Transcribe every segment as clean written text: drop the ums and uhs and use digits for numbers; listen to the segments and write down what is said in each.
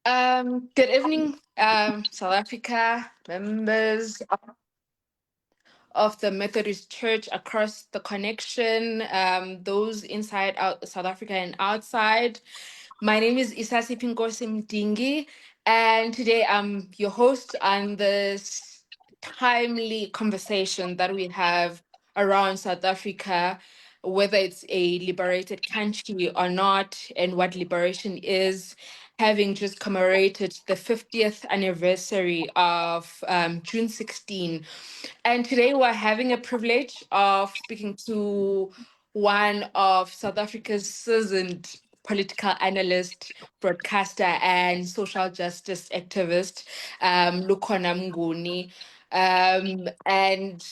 Good evening, South Africa, members of the Methodist Church across the connection, those inside out South Africa and outside. My name is Isasi Pinkosi Mdingi, and today I'm your host on this timely conversation that we have around South Africa, whether it's a liberated country or not, and what liberation is, having just commemorated the 50th anniversary of June 16. And today we're having a privilege of speaking to one of South Africa's seasoned political analyst, broadcaster, and social justice activist, Lukhona Mnguni. And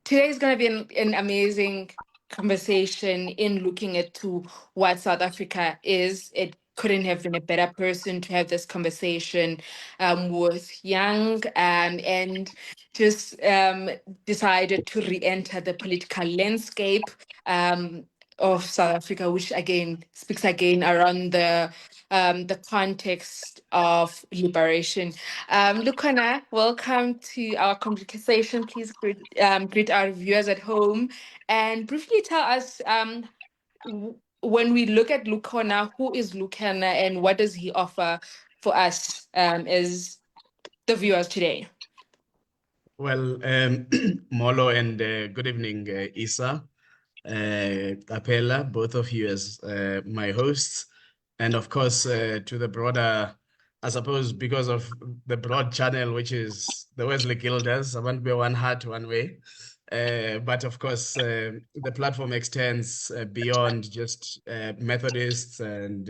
today is going to be an amazing conversation in looking at to what South Africa is. It couldn't have been a better person to have this conversation with Young, and just decided to re-enter the political landscape of South Africa, which again speaks again around the context of liberation. Lukhona, welcome to our conversation. Please greet our viewers at home and briefly tell us when we look at Lukhona, who is Lukhona and what does he offer for us as the viewers today? Well, Molo and good evening, Isa, Capella, both of you as my hosts, and of course to the broader, I suppose, because of the broad channel, which is the Wesley Guilders. I want to be one heart, one way. But of course, the platform extends beyond just Methodists and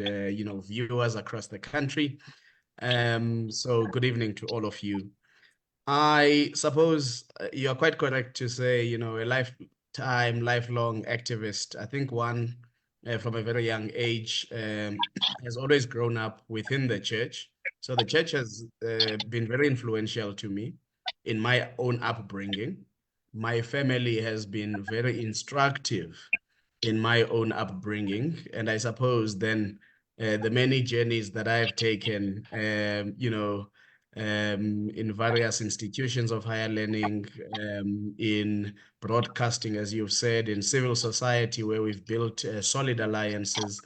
viewers across the country. So good evening to all of you. I suppose you're quite correct to say, a lifelong activist. I think one from a very young age has always grown up within the church. So the church has been very influential to me in my own upbringing. My family has been very instructive in my own upbringing. And I suppose then the many journeys that I've taken, in various institutions of higher learning, in broadcasting, as you've said, in civil society, where we've built solid alliances.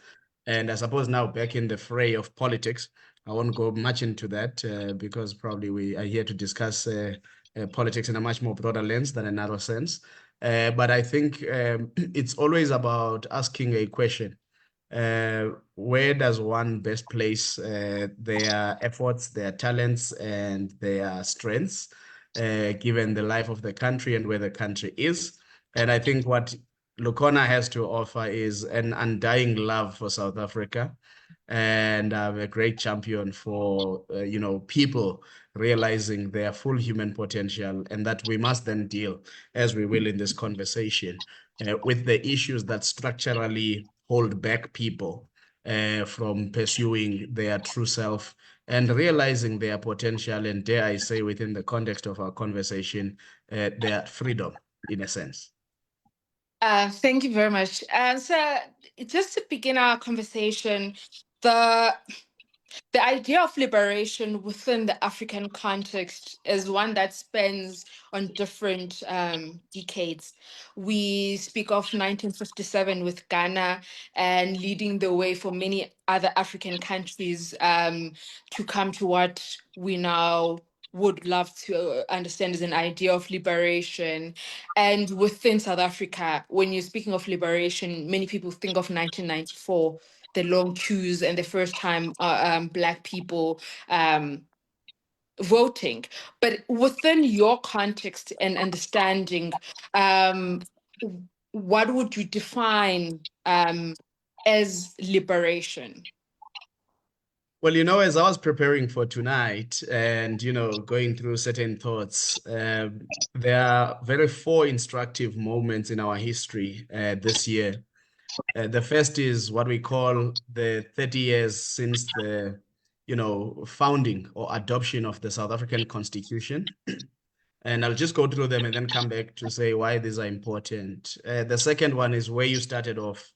And I suppose now back in the fray of politics, I won't go much into that because probably we are here to discuss politics in a much more broader lens than a narrow sense. But I think it's always about asking a question. Where does one best place their efforts, their talents, and their strengths, given the life of the country and where the country is? And I think what Lukhona has to offer is an undying love for South Africa, and a great champion for people realizing their full human potential, and that we must then deal, as we will in this conversation, with the issues that structurally hold back people from pursuing their true self and realizing their potential, and dare I say, within the context of our conversation, their freedom, in a sense. Thank you very much. So just to begin our conversation, the the idea of liberation within the African context is one that spans on different decades. We speak of 1957 with Ghana and leading the way for many other African countries to come to what we now would love to understand as an idea of liberation. And within South Africa, when you're speaking of liberation, many people think of 1994, the long queues and the first time Black people voting. But within your context and understanding, um, what would you define as liberation? Well, as I was preparing for tonight and, going through certain thoughts, there are very four instructive moments in our history this year. The first is what we call the 30 years since the, founding or adoption of the South African Constitution. And I'll just go through them and then come back to say why these are important. The second one is where you started off.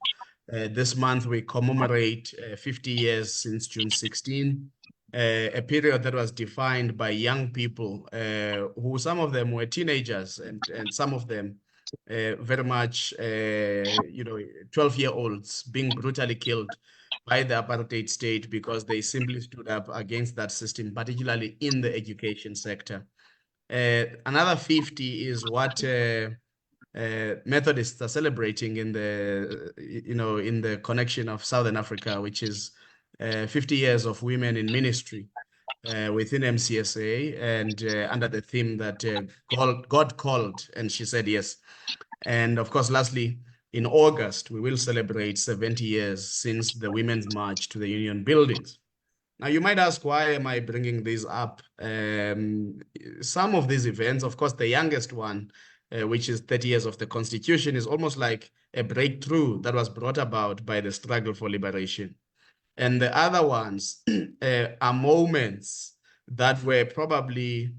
This month, we commemorate 50 years since June 16. a period that was defined by young people who some of them were teenagers and some of them very much, 12-year-olds being brutally killed by the apartheid state because they simply stood up against that system, particularly in the education sector. Another 50 is what Methodists are celebrating in the connection of Southern Africa, which is 50 years of women in ministry within MCSA, and under the theme that God called, and she said yes. And of course, lastly, in August, we will celebrate 70 years since the Women's March to the Union buildings. Now, you might ask, why am I bringing these up? Some of these events, of course, the youngest one, which is 30 years of the Constitution, is almost like a breakthrough that was brought about by the struggle for liberation. And the other ones are moments that were probably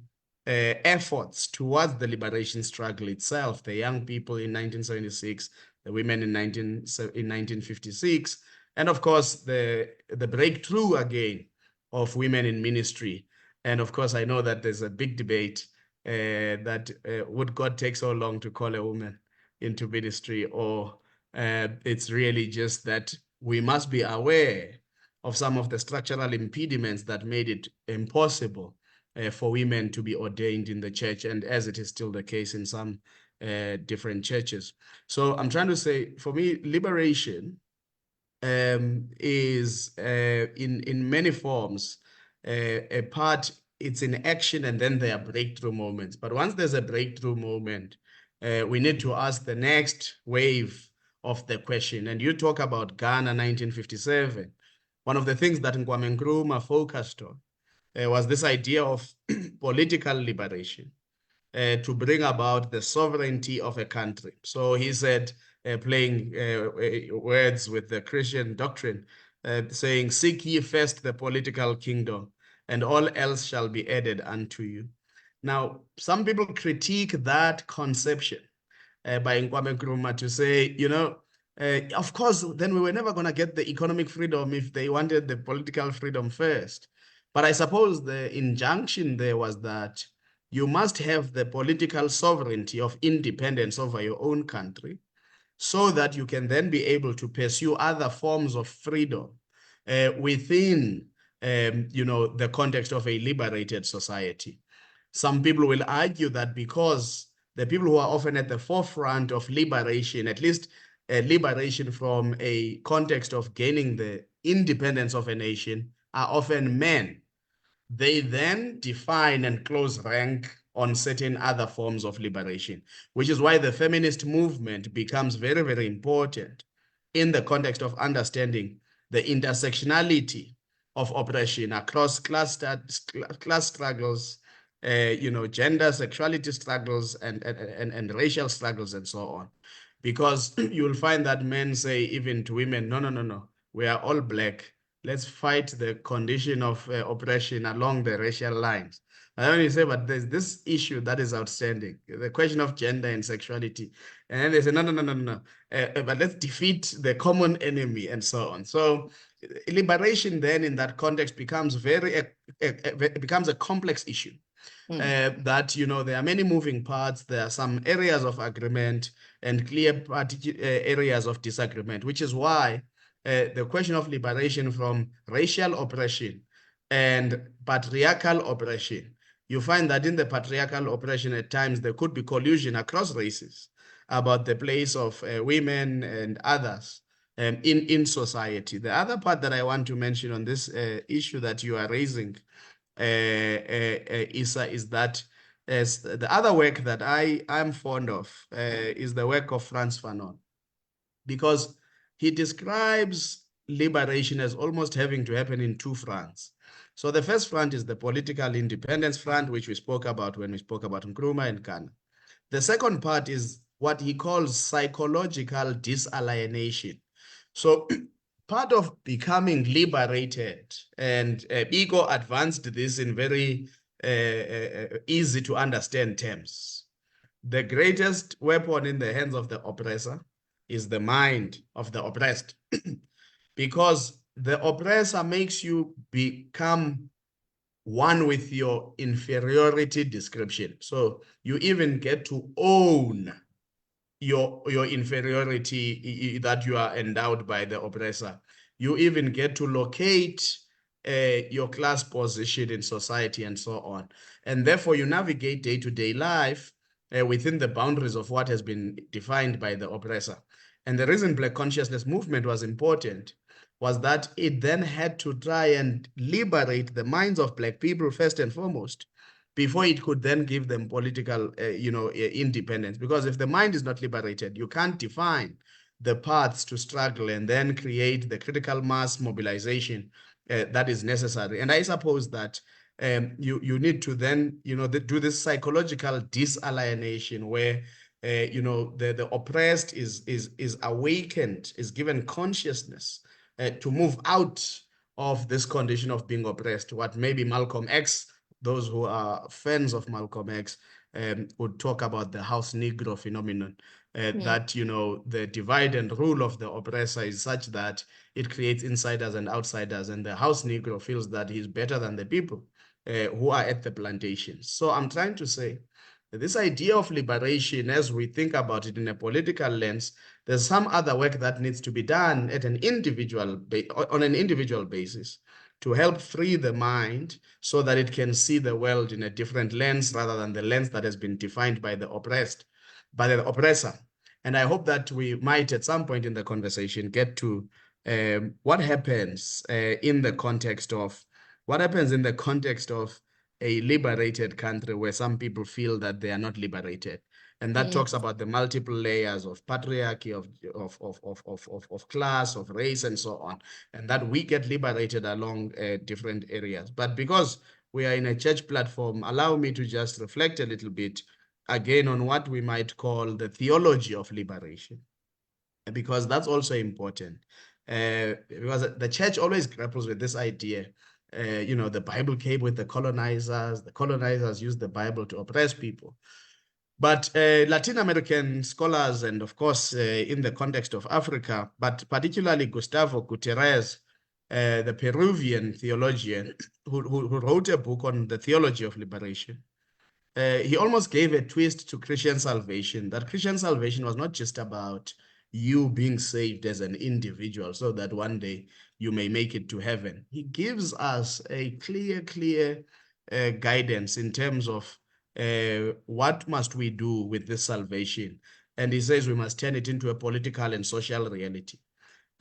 efforts towards the liberation struggle itself. The young people in 1976, the women in 1956, and of course, the breakthrough again of women in ministry. And of course, I know that there's a big debate that would God take so long to call a woman into ministry, or it's really just that we must be aware of some of the structural impediments that made it impossible for women to be ordained in the church, and as it is still the case in some different churches. So I'm trying to say, for me, liberation is in many forms a part. It's in action, and then there are breakthrough moments. But once there's a breakthrough moment, we need to ask the next wave of the question. And you talk about Ghana 1957. One of the things that Kwame Nkrumah focused on was this idea of political liberation to bring about the sovereignty of a country. So he said, playing words with the Christian doctrine, saying, "Seek ye first the political kingdom, and all else shall be added unto you." Now, some people critique that conception by Kwame Nkrumah to say, of course, then we were never going to get the economic freedom if they wanted the political freedom first. But I suppose the injunction there was that you must have the political sovereignty of independence over your own country so that you can then be able to pursue other forms of freedom within, the context of a liberated society. Some people will argue that because the people who are often at the forefront of liberation, at least liberation from a context of gaining the independence of a nation, are often men, they then define and close rank on certain other forms of liberation, which is why the feminist movement becomes very, very important in the context of understanding the intersectionality of oppression across class struggles, gender, sexuality struggles, and racial struggles, and so on. Because you'll find that men say, even to women, no, no, no, no, we are all black. Let's fight the condition of oppression along the racial lines. And then you say, but there's this issue that is outstanding, the question of gender and sexuality. And then they say, no, no, no, no, no, but let's defeat the common enemy, and so on. So liberation then in that context becomes becomes a complex issue. That, there are many moving parts. There are some areas of agreement and clear areas of disagreement, which is why the question of liberation from racial oppression and patriarchal oppression, you find that in the patriarchal oppression at times there could be collusion across races about the place of women and others in society. The other part that I want to mention on this issue that you are raising, Isa, is that as the other work that I'm fond of is the work of Frantz Fanon, because he describes liberation as almost having to happen in two fronts. So the first front is the political independence front, which we spoke about when we spoke about Nkrumah and Ghana. The second part is what he calls psychological disalienation. So part of becoming liberated, and Biko advanced this in very easy to understand terms. The greatest weapon in the hands of the oppressor is the mind of the oppressed, because the oppressor makes you become one with your inferiority description. So you even get to own your inferiority that you are endowed by the oppressor. You even get to locate your class position in society and so on. And therefore, you navigate day-to-day life within the boundaries of what has been defined by the oppressor. And the reason Black consciousness movement was important was that it then had to try and liberate the minds of Black people first and foremost, before it could then give them political, independence. Because if the mind is not liberated, you can't define the paths to struggle and then create the critical mass mobilization that is necessary. And I suppose that you need to then, do this psychological disalienation where the oppressed is awakened, is given consciousness to move out of this condition of being oppressed. What maybe Malcolm X, those who are fans of Malcolm X, would talk about the house Negro phenomenon, that, the divide and rule of the oppressor is such that it creates insiders and outsiders, and the house Negro feels that he's better than the people who are at the plantations. So I'm trying to say that this idea of liberation, as we think about it in a political lens, there's some other work that needs to be done at an individual on an individual basis to help free the mind so that it can see the world in a different lens rather than the lens that has been defined by the oppressed, by the oppressor. And I hope that we might at some point in the conversation get to what happens in the context of a liberated country where some people feel that they are not liberated. And that talks about the multiple layers of patriarchy, of class, of race, and so on. And that we get liberated along different areas. But because we are in a church platform, allow me to just reflect a little bit again on what we might call the theology of liberation, because that's also important. Because the church always grapples with this idea. The Bible came with the colonizers used the Bible to oppress people. But Latin American scholars, and of course, in the context of Africa, but particularly Gustavo Gutierrez, the Peruvian theologian who wrote a book on the theology of liberation, he almost gave a twist to Christian salvation, that Christian salvation was not just about you being saved as an individual so that one day you may make it to heaven. He gives us a clear guidance in terms of what must we do with this salvation. And he says we must turn it into a political and social reality.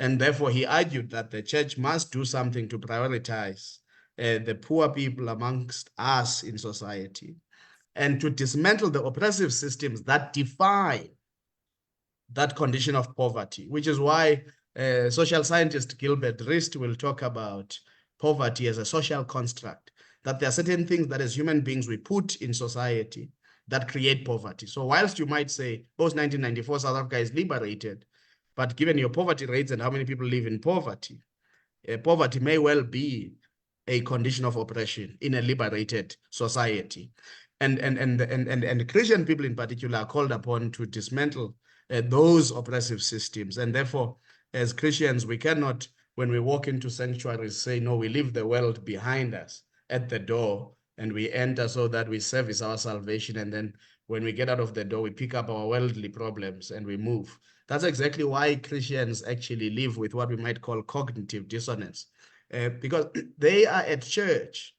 And therefore, he argued that the church must do something to prioritize the poor people amongst us in society, and to dismantle the oppressive systems that define that condition of poverty, which is why social scientist Gilbert Rist will talk about poverty as a social construct, that there are certain things that as human beings we put in society that create poverty. So whilst you might say post 1994 South Africa is liberated, but given your poverty rates and how many people live in poverty, poverty may well be a condition of oppression in a liberated society. And Christian people in particular are called upon to dismantle those oppressive systems. And therefore, as Christians, we cannot, when we walk into sanctuaries, say, no, we leave the world behind us at the door and we enter so that we service our salvation. And then when we get out of the door, we pick up our worldly problems and we move. That's exactly why Christians actually live with what we might call cognitive dissonance, because they are at church,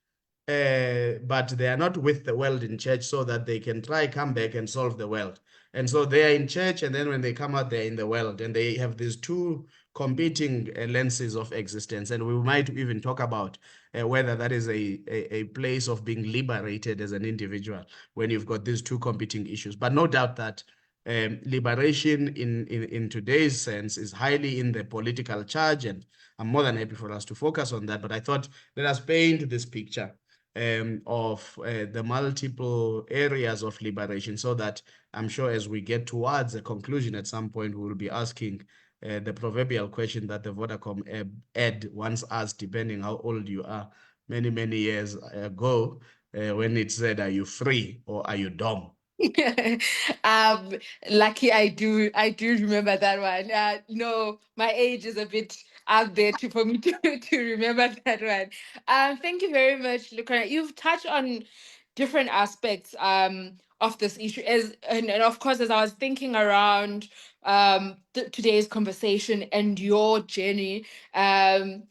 but they are not with the world in church so that they can come back and solve the world. And so they are in church, and then when they come out, they're in the world, and they have these two competing lenses of existence. And we might even talk about whether that is a place of being liberated as an individual when you've got these two competing issues. But no doubt that liberation in today's sense is highly in the political charge, and I'm more than happy for us to focus on that. But I thought, let us paint this picture of the multiple areas of liberation, so that I'm sure as we get towards a conclusion at some point, we will be asking the proverbial question that the Vodacom ad once asked, depending how old you are, many years ago, when it said, are you free or are you dumb? um, lucky I do remember that one. No, my age is a bit out there for me to remember that one. Thank you very much, Lukhona. You've touched on different aspects of this issue and of course as I was thinking around today's conversation and your journey, I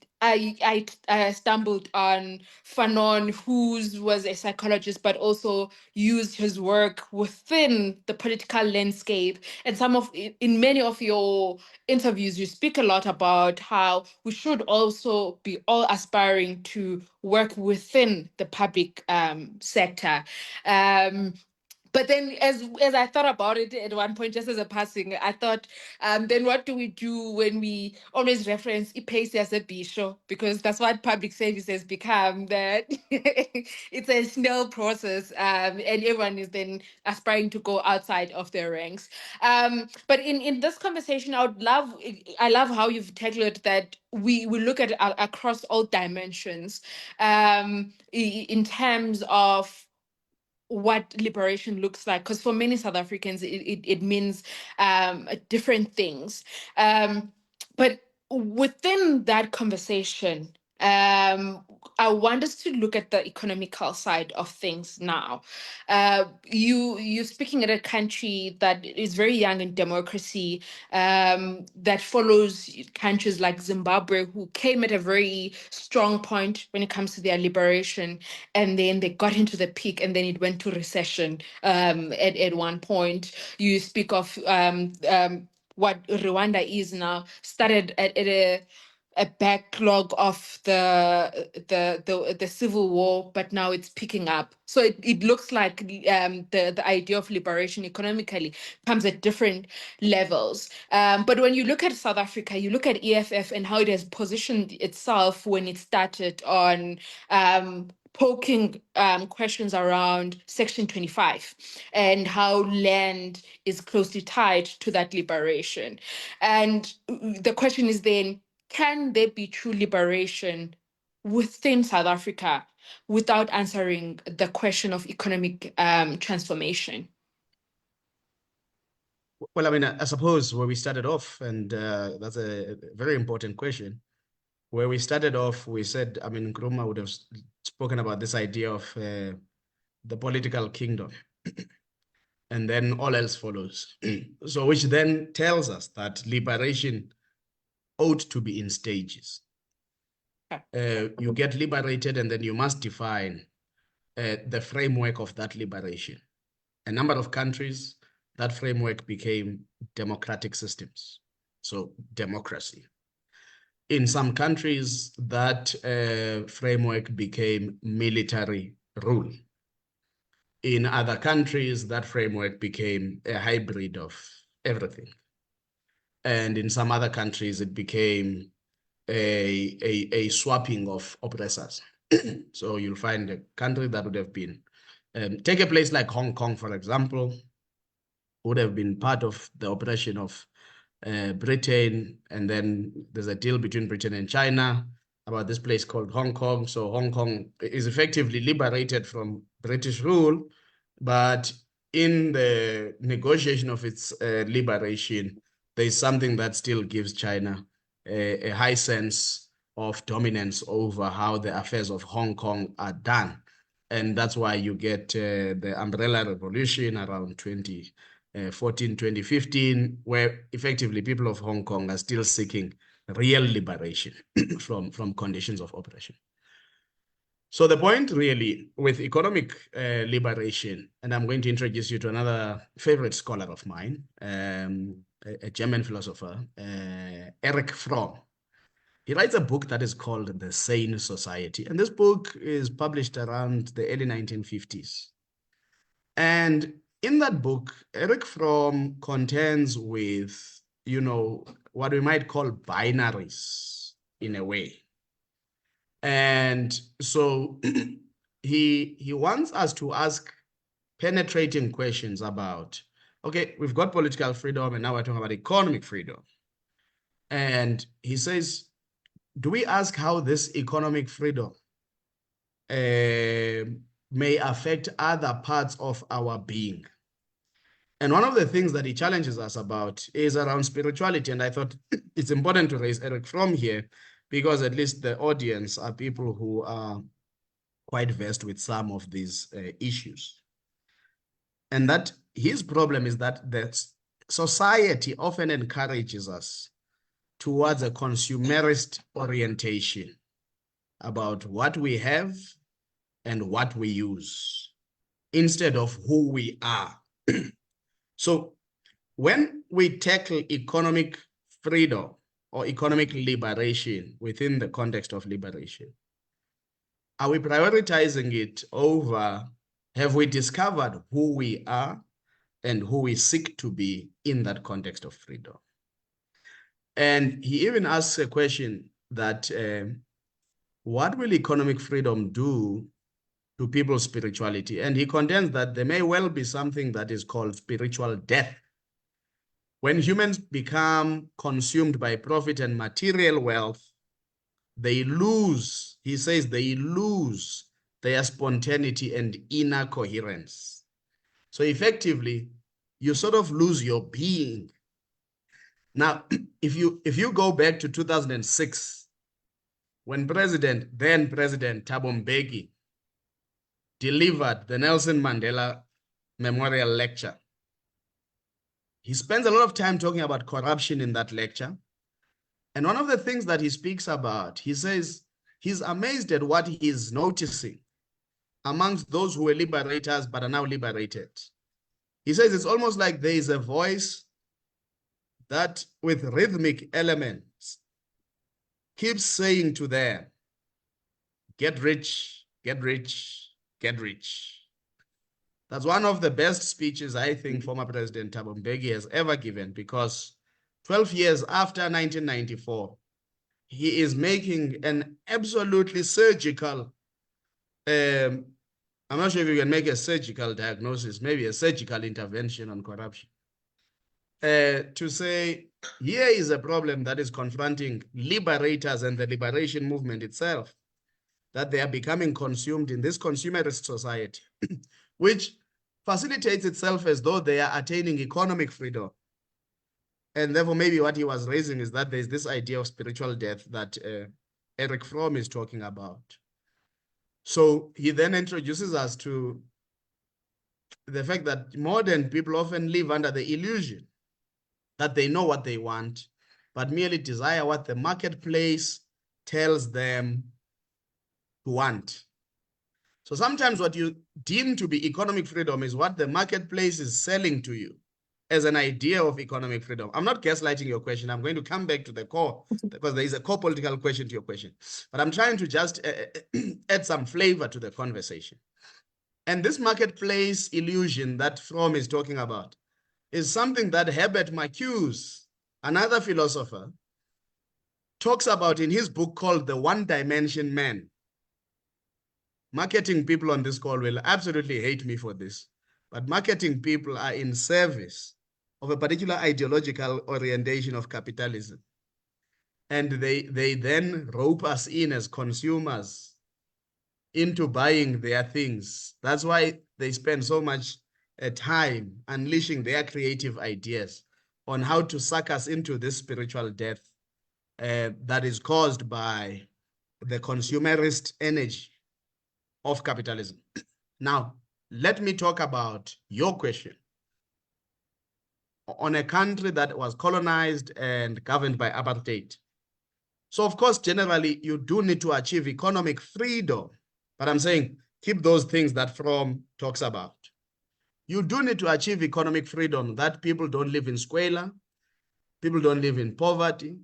stumbled on Fanon, who was a psychologist, but also used his work within the political landscape. And in many of your interviews, you speak a lot about how we should also be all aspiring to work within the public sector. Um, but then as I thought about it at one point, just as a passing, I thought, then what do we do when we always reference IPACE as a bisho? Because that's what public service has become, that it's a snail process, and everyone is then aspiring to go outside of their ranks. But in this conversation, I love how you've tackled that we look at across all dimensions, in terms of what liberation looks like, because for many South Africans it means different things, but within that conversation, I want us to look at the economical side of things now. You're speaking at a country that is very young in democracy, that follows countries like Zimbabwe, who came at a very strong point when it comes to their liberation, and then they got into the peak, and then it went to recession at one point. You speak of what Rwanda is now, started at a backlog of the civil war, but now it's picking up. So it looks like the idea of liberation economically comes at different levels. But when you look at South Africa, you look at EFF and how it has positioned itself when it started on poking questions around Section 25 and how land is closely tied to that liberation. And the question is then, can there be true liberation within South Africa without answering the question of economic transformation? Well, I mean, I suppose where we started off, and that's a very important question. Where we started off, we said, I mean, Nkrumah would have spoken about this idea of the political kingdom, and then all else follows. So, which then tells us that liberation ought to be in stages. You get liberated, and then you must define the framework of that liberation. A number of countries, that framework became democratic systems, so democracy. In some countries, that framework became military rule. In other countries, that framework became a hybrid of everything. And in some other countries, it became a swapping of oppressors. So you'll find a country that would have been, take a place like Hong Kong, for example, would have been part of the oppression of Britain, and then there's a deal between Britain and China about this place called Hong Kong. So Hong Kong is effectively liberated from British rule, but in the negotiation of its liberation, there's something that still gives China a high sense of dominance over how the affairs of Hong Kong are done. And that's why you get the umbrella revolution around 2014, 2015, where effectively people of Hong Kong are still seeking real liberation from conditions of oppression. So the point really with economic liberation, and I'm going to introduce you to another favorite scholar of mine, a German philosopher, Erich Fromm. He writes a book that is called The Sane Society. And this book is published around the early 1950s. And in that book, Erich Fromm contends with, you know, what we might call binaries in a way. And so he wants us to ask penetrating questions about, okay, we've got political freedom and now we're talking about economic freedom. And he says, do we ask how this economic freedom may affect other parts of our being? And one of the things that he challenges us about is around spirituality. And I thought it's important to raise Eric Fromm here, because at least the audience are people who are quite versed with some of these issues. And that his problem is that the society often encourages us towards a consumerist orientation about what we have and what we use, instead of who we are. So when we tackle economic freedom or economic liberation within the context of liberation, are we prioritizing it over, have we discovered who we are and who we seek to be in that context of freedom? And he even asks a question that what will economic freedom do to people's spirituality? And he contends that there may well be something that is called spiritual death. When humans become consumed by profit and material wealth, they lose, he says, they lose their spontaneity and inner coherence. So effectively, you sort of lose your being. Now, if you go back to 2006, when then President Thabo Mbeki delivered the Nelson Mandela Memorial Lecture, he spends a lot of time talking about corruption in that lecture. And one of the things that he speaks about, he says he's amazed at what he's noticing amongst those who were liberators but are now liberated. He says it's almost like there is a voice that with rhythmic elements keeps saying to them, get rich, get rich, get rich. That's one of the best speeches I think former President Thabo Mbeki has ever given, because 12 years after 1994, he is making an absolutely surgical, I'm not sure if you can make a surgical diagnosis, maybe a surgical intervention on corruption. To say, here is a problem that is confronting liberators and the liberation movement itself, that they are becoming consumed in this consumerist society, which facilitates itself as though they are attaining economic freedom. And therefore, maybe what he was raising is that there's this idea of spiritual death that Eric Fromm is talking about. So he then introduces us to the fact that modern people often live under the illusion that they know what they want, but merely desire what the marketplace tells them to want. So sometimes what you deem to be economic freedom is what the marketplace is selling to you as an idea of economic freedom. I'm not gaslighting your question. I'm going to come back to the core, because there is a core political question to your question. But I'm trying to just add some flavor to the conversation. And this marketplace illusion that Fromm is talking about is something that Herbert Marcuse, another philosopher, talks about in his book called The One-Dimension Man. Marketing people on this call will absolutely hate me for this, but marketing people are in service of a particular ideological orientation of capitalism. And they then rope us in as consumers into buying their things. That's why they spend so much time unleashing their creative ideas on how to suck us into this spiritual death that is caused by the consumerist energy of capitalism. Now, let me talk about your question. On a country that was colonized and governed by apartheid. So, of course, generally, you do need to achieve economic freedom. But I'm saying, keep those things that Fromm talks about. You do need to achieve economic freedom, that people don't live in squalor, people don't live in poverty,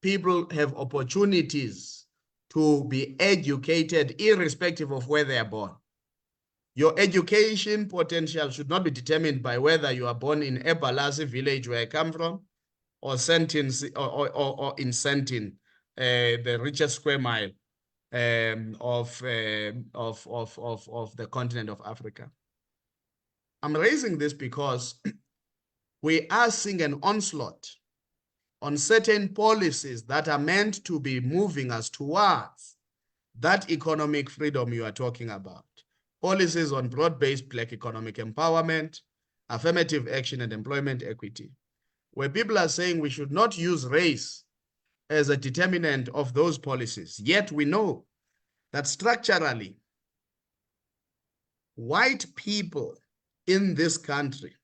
people have opportunities to be educated irrespective of where they are born. Your education potential should not be determined by whether you are born in Ebalasi village, where I come from, or Sentin, or in Sentin, the richest square mile of the continent of Africa. I'm raising this because we are seeing an onslaught on certain policies that are meant to be moving us towards that economic freedom you are talking about. Policies on broad-based Black economic empowerment, affirmative action, and employment equity, where people are saying we should not use race as a determinant of those policies. Yet we know that structurally, white people in this country,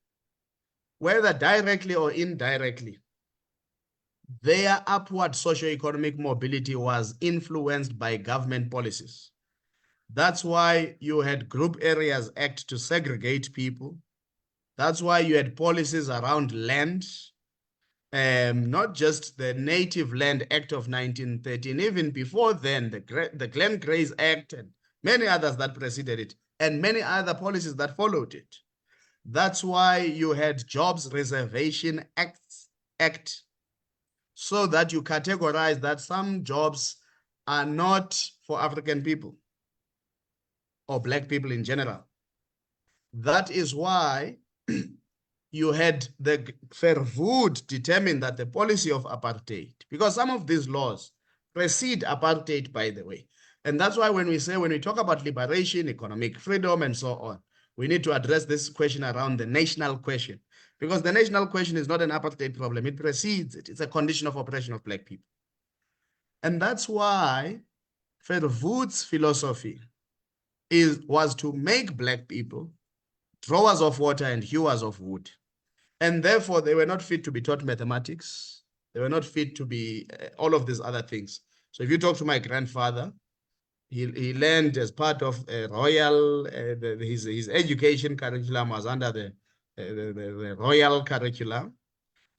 whether directly or indirectly, their upward socioeconomic mobility was influenced by government policies. That's why you had Group Areas Act to segregate people. That's why you had policies around land, not just the Native Land Act of 1913, even before then, the Glen Grays Act and many others that preceded it, and many other policies that followed it. That's why you had Jobs Reservation Act, so that you categorize that some jobs are not for African people or Black people in general. That is why you had the Verwoerd determine that the policy of apartheid, because some of these laws precede apartheid, by the way. And that's why when we talk about liberation, economic freedom, and so on, we need to address this question around the national question, because the national question is not an apartheid problem. It precedes it. It's a condition of oppression of Black people. And that's why Verwoerd's philosophy was to make Black people drawers of water and hewers of wood. And therefore, they were not fit to be taught mathematics. They were not fit to be all of these other things. So if you talk to my grandfather, he learned as part of royal, his education curriculum was under the royal curriculum.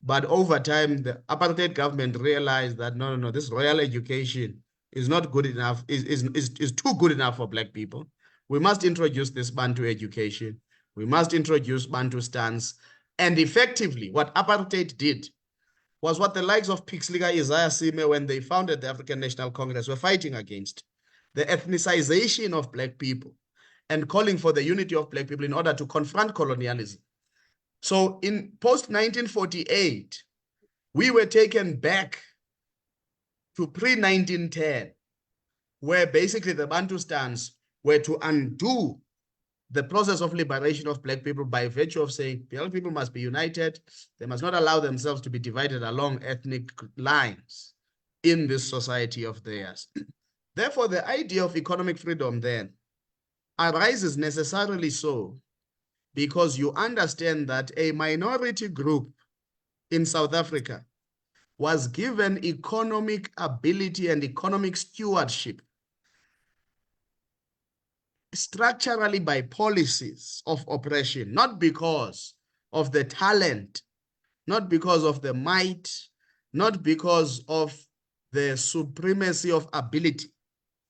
But over time, the apartheid government realized that no, this royal education is not good enough, is too good enough for Black people. We must introduce this Bantu education. We must introduce Bantu stance. And effectively, what apartheid did was what the likes of Pixlika Isaiah Sime, when they founded the African National Congress, were fighting against: the ethnicization of Black people and calling for the unity of Black people in order to confront colonialism. So in post-1948, we were taken back to pre-1910, where basically the Bantustans were to undo the process of liberation of Black people by virtue of saying Black people must be united. They must not allow themselves to be divided along ethnic lines in this society of theirs. Therefore, the idea of economic freedom then arises necessarily so because you understand that a minority group in South Africa was given economic ability and economic stewardship structurally by policies of oppression, not because of the talent, not because of the might, not because of the supremacy of ability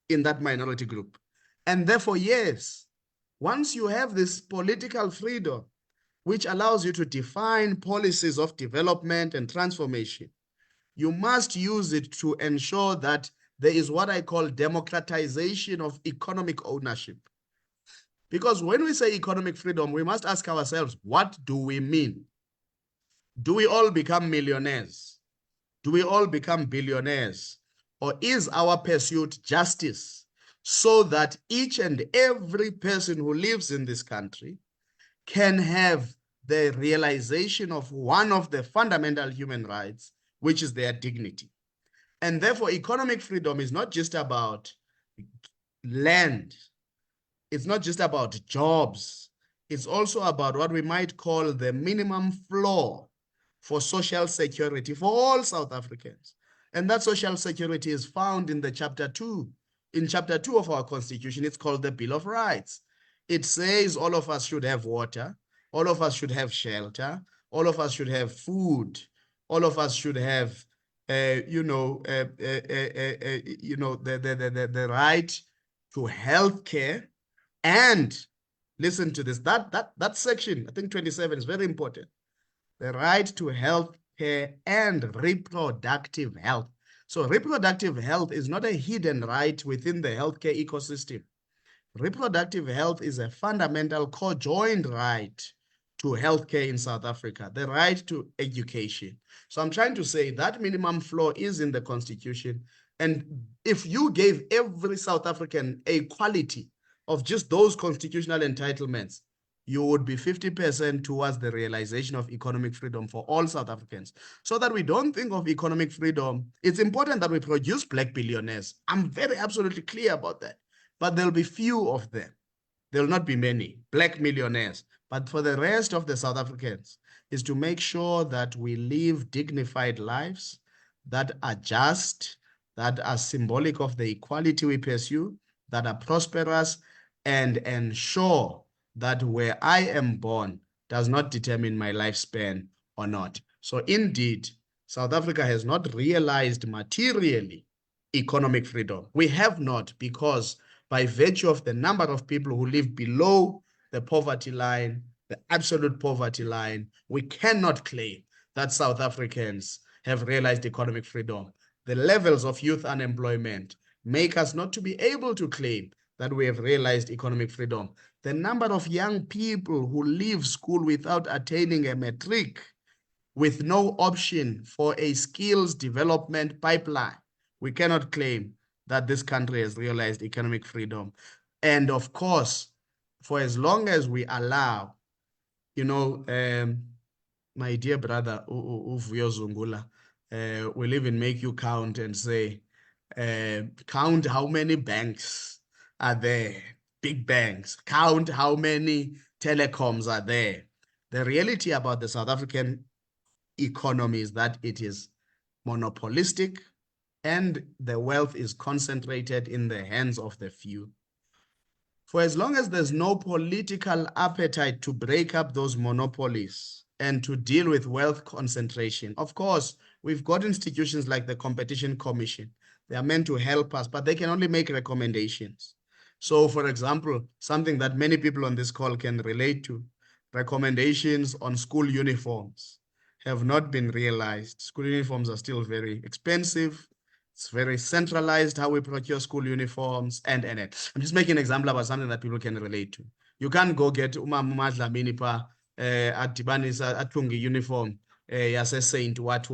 in that minority group. And therefore, yes, once you have this political freedom, which allows you to define policies of development and transformation, you must use it to ensure that there is what I call democratization of economic ownership. Because when we say economic freedom, we must ask ourselves, what do we mean? Do we all become millionaires? Do we all become billionaires? Or is our pursuit justice so that each and every person who lives in this country can have the realization of one of the fundamental human rights, which is their dignity? And therefore, economic freedom is not just about land. It's not just about jobs. It's also about what we might call the minimum floor for social security for all South Africans. And that social security is found in the chapter 2. In chapter 2 of our constitution, it's called the Bill of Rights. It says all of us should have water, all of us should have shelter, all of us should have food, all of us should have, the right to health care. And listen to this, that section, I think 27, is very important. The right to health care and reproductive health. So reproductive health is not a hidden right within the healthcare ecosystem. Reproductive health is a fundamental co-joined right to healthcare in South Africa, the right to education. So I'm trying to say that minimum floor is in the constitution. And if you gave every South African a quality of just those constitutional entitlements, you would be 50% towards the realization of economic freedom for all South Africans. So that we don't think of economic freedom, it's important that we produce black billionaires. I'm very absolutely clear about that. But there'll be few of them. There will not be many black millionaires. But for the rest of the South Africans, is to make sure that we live dignified lives that are just, that are symbolic of the equality we pursue, that are prosperous, and ensure that where I am born does not determine my lifespan or not. So indeed, South Africa has not realized materially economic freedom. We have not, because by virtue of the number of people who live below the poverty line, the absolute poverty line, we cannot claim that South Africans have realized economic freedom. The levels of youth unemployment make us not to be able to claim that we have realized economic freedom. The number of young people who leave school without attaining a matric, with no option for a skills development pipeline, we cannot claim that this country has realized economic freedom. And of course, for as long as we allow, my dear brother, Uvuyo Zungula, will even make you count and say, count how many banks are there, big banks, count how many telecoms are there. The reality about the South African economy is that it is monopolistic and the wealth is concentrated in the hands of the few. For as long as there's no political appetite to break up those monopolies and to deal with wealth concentration, of course, we've got institutions like the Competition Commission. They are meant to help us, but they can only make recommendations. So, for example, something that many people on this call can relate to, recommendations on school uniforms have not been realized. School uniforms are still very expensive. It's very centralized how we procure school uniforms. And I'm just making an example about something that people can relate to. You can't go get umama uMadlamini pa adibanisa athunga uniform yase Saint what.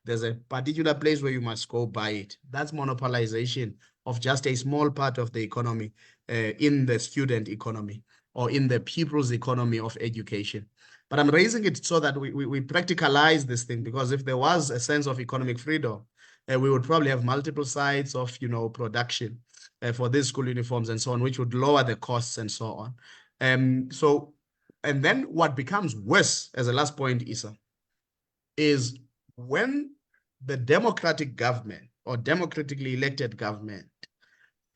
There's a particular place where you must go buy it. That's monopolization of just a small part of the economy in the student economy or in the people's economy of education. But I'm raising it so that we practicalize this thing, because if there was a sense of economic freedom, we would probably have multiple sites of, production for these school uniforms and so on, which would lower the costs and so on. And then what becomes worse as a last point, Isa, is when the democratic government or democratically elected government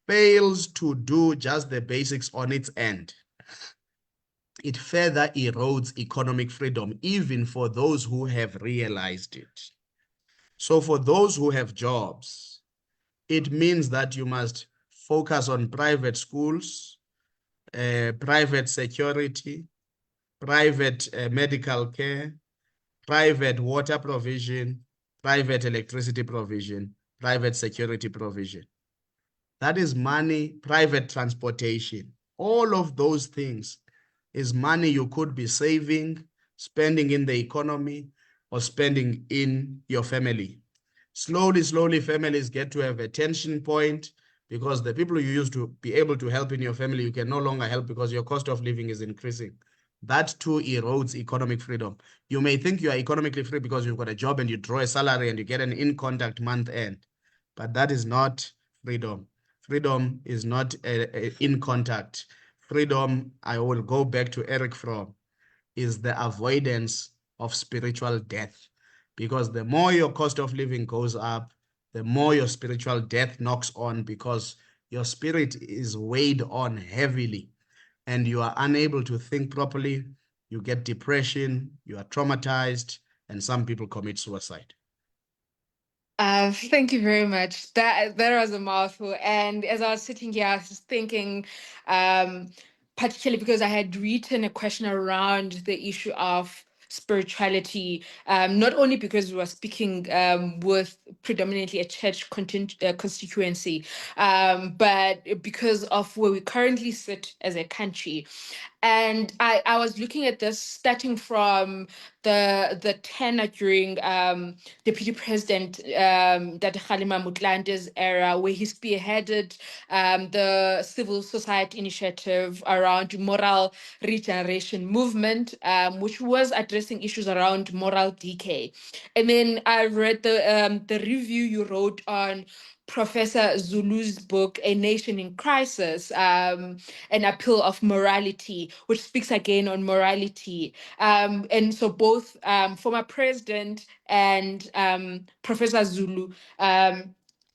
fails to do just the basics on its end, it further erodes economic freedom, even for those who have realized it. So for those who have jobs, it means that you must focus on private schools, private security, private medical care, private water provision, private electricity provision, private security provision. That is money, private transportation. All of those things is money you could be saving, spending in the economy, or spending in your family. Slowly, families get to have a tension point, because the people you used to be able to help in your family, you can no longer help because your cost of living is increasing. That too erodes economic freedom. You may think you are economically free because you've got a job and you draw a salary and you get an in-contact month end, but that is not freedom. Freedom is not in contact. Freedom, I will go back to Eric Fromm, is the avoidance of spiritual death. Because the more your cost of living goes up, the more your spiritual death knocks on, because your spirit is weighed on heavily and you are unable to think properly. You get depression, you are traumatized, and some people commit suicide. Thank you very much. That was a mouthful. And as I was sitting here, I was just thinking, um, particularly because I had written a question around the issue of spirituality, not only because we were speaking with predominantly a church constituency, but because of where we currently sit as a country. And I was looking at this starting from the tenure during Deputy President Dr. Kgalema Motlante's era, where he spearheaded the civil society initiative around moral regeneration movement, which was addressing issues around moral decay. And then I read the review you wrote on Professor Zulu's book, A Nation in Crisis, An Appeal of Morality, which speaks again on morality. And so both former president and Professor Zulu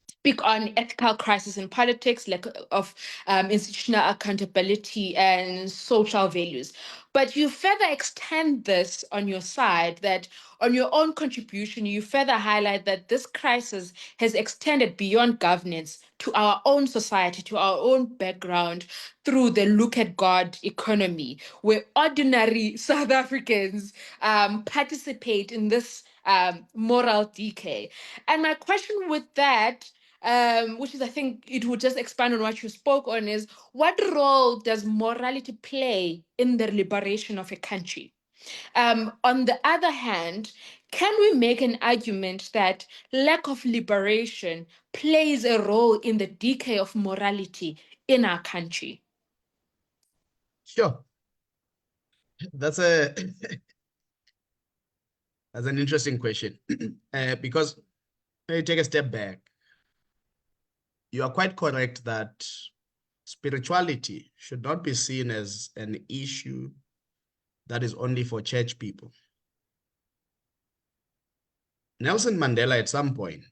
speak on ethical crisis in politics, lack of institutional accountability and social values. But you further extend this on your side, that on your own contribution, you further highlight that this crisis has extended beyond governance to our own society, to our own background, through the look at God economy, where ordinary South Africans participate in this moral decay. And my question with that, which is, I think it would just expand on what you spoke on, is what role does morality play in the liberation of a country? On the other hand, can we make an argument that lack of liberation plays a role in the decay of morality in our country? Sure. That's a that's an interesting question. Because when you take a step back, you are quite correct that spirituality should not be seen as an issue that is only for church people. Nelson Mandela at some point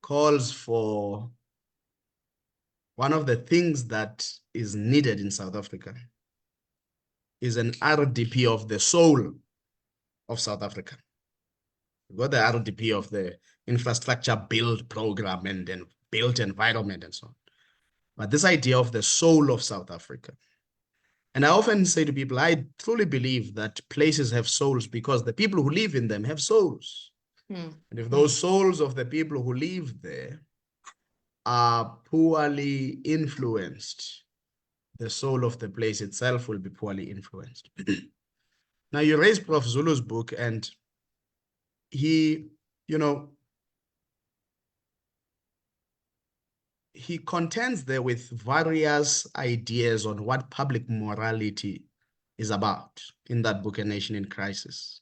calls for one of the things that is needed in South Africa is an RDP of the soul of South Africa. We've got the RDP of the infrastructure build program and then built environment and so on. But this idea of the soul of South Africa. And I often say to people, I truly believe that places have souls because the people who live in them have souls. And if those souls of the people who live there are poorly influenced, the soul of the place itself will be poorly influenced. Now, you raised Prof. Zulu's book, and he, he contends there with various ideas on what public morality is about in that book, A Nation in Crisis.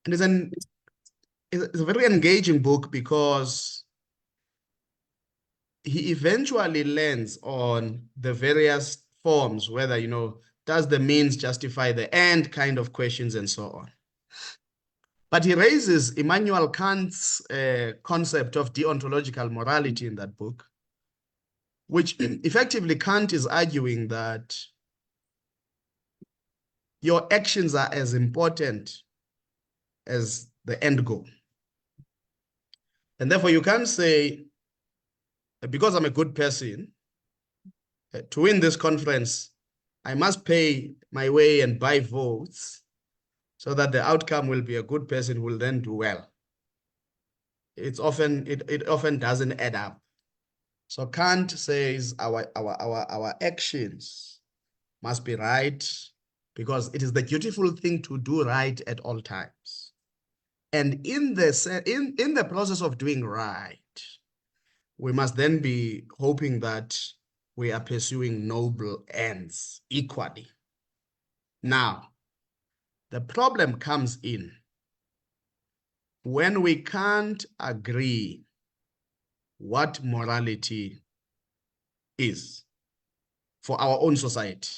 And it's a very engaging book because he eventually lands on the various forms, whether, does the means justify the end kind of questions and so on. But he raises Immanuel Kant's concept of deontological morality in that book, which effectively Kant is arguing that your actions are as important as the end goal. And therefore you can't say, because I'm a good person, to win this conference, I must pay my way and buy votes so that the outcome will be a good person who will then do well. It often doesn't add up. So Kant says our actions must be right because it is the dutiful thing to do right at all times. And in the process of doing right, we must then be hoping that we are pursuing noble ends equally. Now, the problem comes in when we can't agree what morality is for our own society.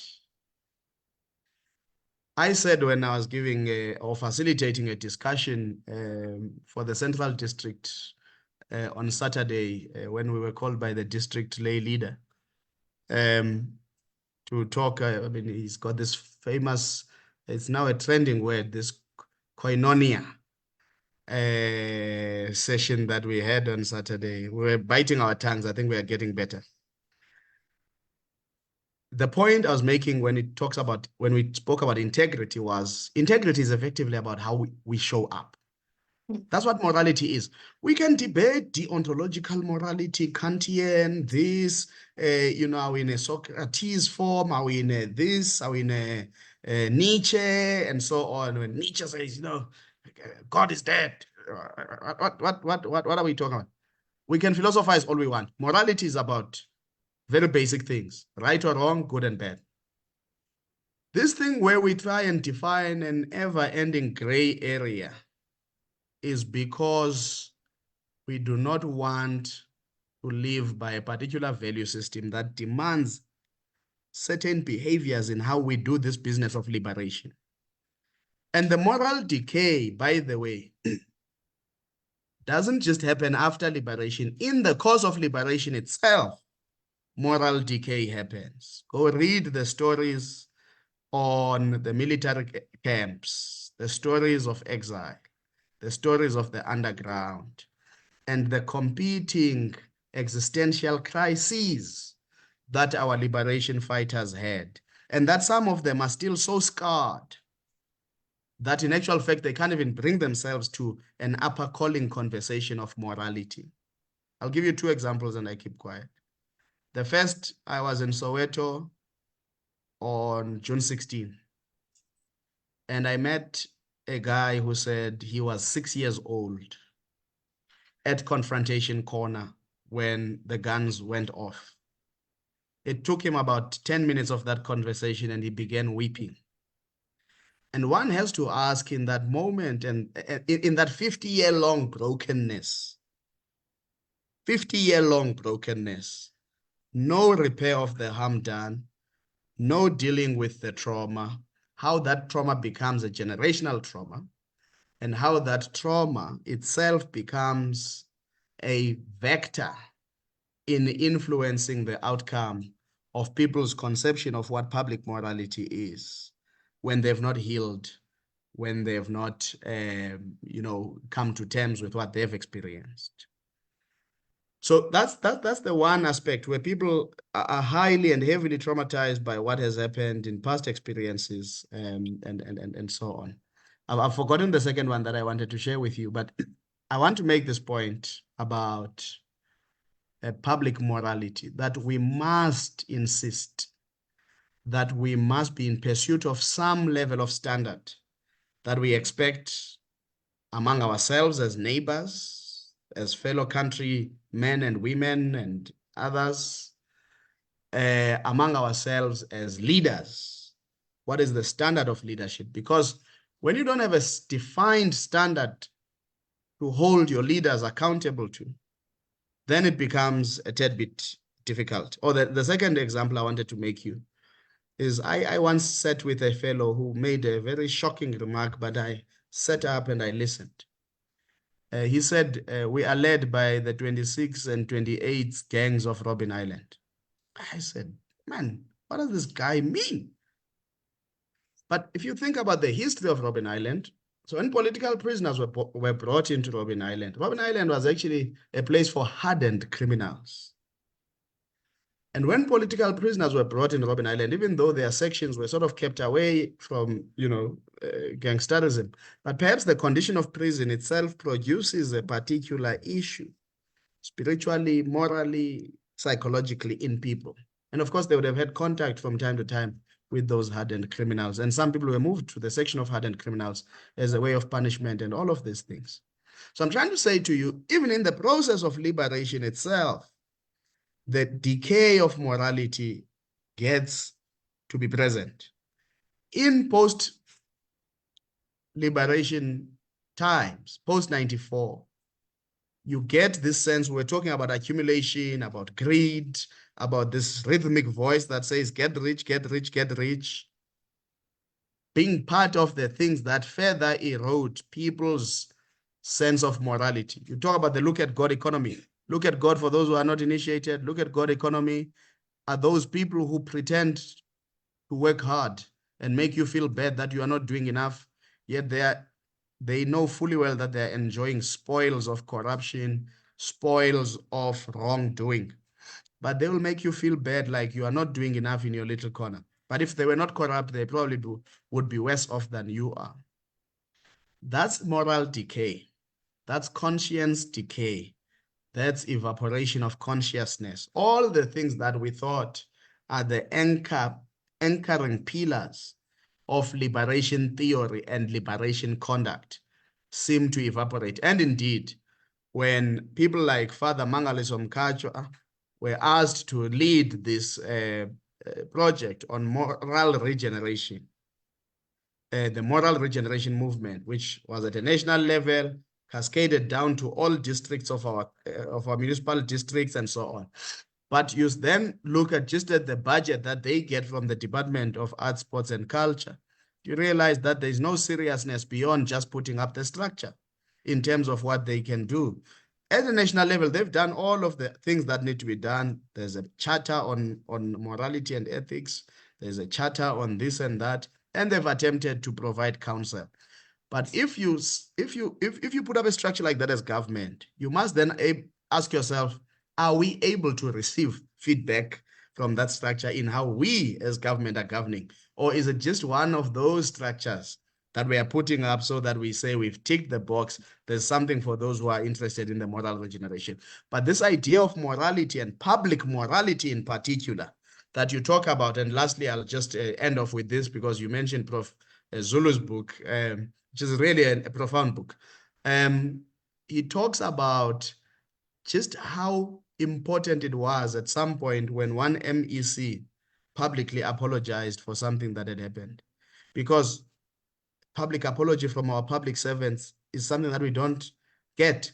I said when I was giving or facilitating a discussion for the Central District on Saturday when we were called by the district lay leader to talk. I mean, he's got this famous, it's now a trending word, this koinonia session that we had on Saturday. We were biting our tongues. I think we are getting better. The point I was making when we spoke about integrity was integrity is effectively about how we show up. That's what morality is. We can debate deontological morality, Kantian, this, are we in a Socrates form? Are we in a this? Are we in a Nietzsche? And so on. When Nietzsche says, God is dead. What are we talking about? We can philosophize all we want. Morality is about very basic things, right or wrong, good and bad. This thing where we try and define an ever-ending gray area is because we do not want to live by a particular value system that demands certain behaviors in how we do this business of liberation. And the moral decay, by the way, doesn't just happen after liberation. In the course of liberation itself, moral decay happens. Go read the stories on the military camps, the stories of exile, the stories of the underground, and the competing existential crises that our liberation fighters had. And that some of them are still so scarred that in actual fact, they can't even bring themselves to an upper calling conversation of morality. I'll give you two examples and I keep quiet. The first, I was in Soweto on June 16, and I met a guy who said he was 6 years old at Confrontation Corner when the guns went off. It took him about 10 minutes of that conversation and he began weeping. And one has to ask in that moment and in that 50-year-long brokenness, 50-year-long brokenness, no repair of the harm done, no dealing with the trauma, how that trauma becomes a generational trauma, and how that trauma itself becomes a vector in influencing the outcome of people's conception of what public morality is when they've not healed, when they've not, come to terms with what they've experienced. So that's the one aspect where people are highly and heavily traumatized by what has happened in past experiences, and so on. I've forgotten the second one that I wanted to share with you, but I want to make this point about public morality, that we must insist that we must be in pursuit of some level of standard that we expect among ourselves as neighbors, as fellow country men and women and others, among ourselves as leaders. What is the standard of leadership? Because when you don't have a defined standard to hold your leaders accountable to, then it becomes a tad bit difficult. Or the second example I wanted to make you is I once sat with a fellow who made a very shocking remark, but I sat up and I listened. He said, we are led by the 26 and 28 gangs of Robben Island. I said, man, what does this guy mean? But if you think about the history of Robben Island, so when political prisoners were brought into Robben Island was actually a place for hardened criminals. And when political prisoners were brought in Robben Island, even though their sections were sort of kept away from, gangsterism, but perhaps the condition of prison itself produces a particular issue, spiritually, morally, psychologically in people. And of course, they would have had contact from time to time with those hardened criminals. And some people were moved to the section of hardened criminals as a way of punishment and all of these things. So I'm trying to say to you, even in the process of liberation itself, the decay of morality gets to be present. In post-liberation times, post-94, you get this sense, we're talking about accumulation, about greed, about this rhythmic voice that says, get rich, get rich, get rich, being part of the things that further erode people's sense of morality. You talk about the look at God economy. Look at God for those who are not initiated. Look at God economy are those people who pretend to work hard and make you feel bad that you are not doing enough, yet they know fully well that they're enjoying spoils of corruption, spoils of wrongdoing. But they will make you feel bad like you are not doing enough in your little corner. But if they were not corrupt, they probably would be worse off than you are. That's moral decay. That's conscience decay. That's evaporation of consciousness. All the things that we thought are the anchoring pillars of liberation theory and liberation conduct seem to evaporate. And indeed, when people like Father Mangaliso Mkhatshwa were asked to lead this project on moral regeneration, the moral regeneration movement, which was at a national level, cascaded down to all districts of our municipal districts and so on. But you then look at just at the budget that they get from the Department of Arts, Sports and Culture, you realize that there's no seriousness beyond just putting up the structure in terms of what they can do. At the national level, they've done all of the things that need to be done. There's a charter on morality and ethics. There's a charter on this and that, and they've attempted to provide counsel. But if you put up a structure like that as government, you must then ask yourself, are we able to receive feedback from that structure in how we as government are governing? Or is it just one of those structures that we are putting up so that we say we've ticked the box, there's something for those who are interested in the moral regeneration? But this idea of morality and public morality in particular that you talk about, and lastly, I'll just end off with this because you mentioned Prof. Zulu's book, which is really a profound book. He talks about just how important it was at some point when one MEC publicly apologized for something that had happened. Because public apology from our public servants is something that we don't get.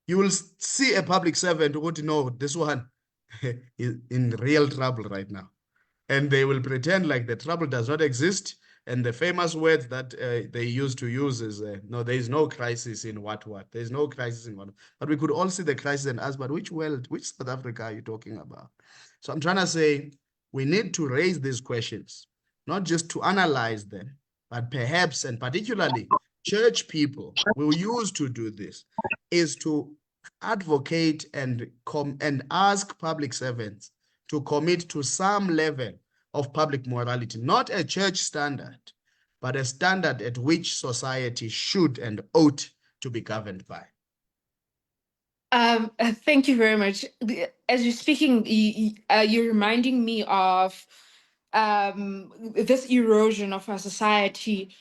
You will see a public servant who would know this one is in real trouble right now. And they will pretend like the trouble does not exist. And the famous words that they used to use is, no, there is no crisis in what. There's no crisis in what. But we could all see the crisis and ask, but which world, which South Africa are you talking about? So I'm trying to say, we need to raise these questions, not just to analyze them, but perhaps, and particularly church people will use to do this, is to advocate and ask public servants to commit to some level of public morality, not a church standard, but a standard at which society should and ought to be governed by. Thank you very much. As you're speaking, you're reminding me of this erosion of our society.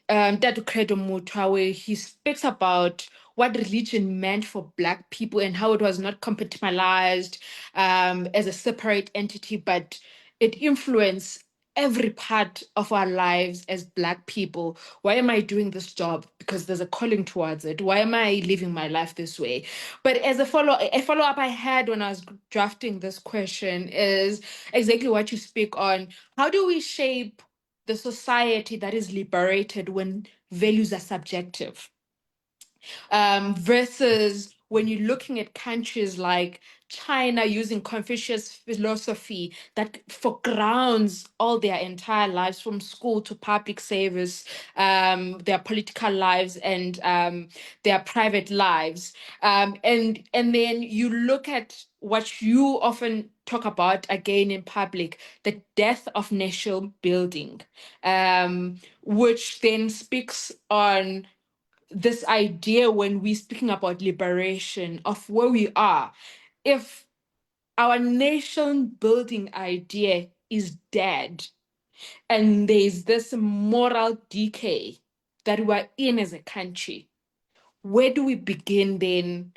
Dadu Credo Mutwa, where he speaks about what religion meant for Black people and how it was not compartmentalized as a separate entity, but it influenced every part of our lives as Black people. Why am I doing this job? Because there's a calling towards it. Why am I living my life this way? But as a follow-up I had when I was drafting this question is exactly what you speak on. How do we shape the society that is liberated when values are subjective? Versus when you're looking at countries like China using Confucius philosophy that foregrounds all their entire lives from school to public service, their political lives and their private lives. And then you look at what you often talk about again in public, the death of nation building, which then speaks on this idea when we're speaking about liberation of where we are. If our nation building idea is dead and there's this moral decay that we're in as a country, where do we begin then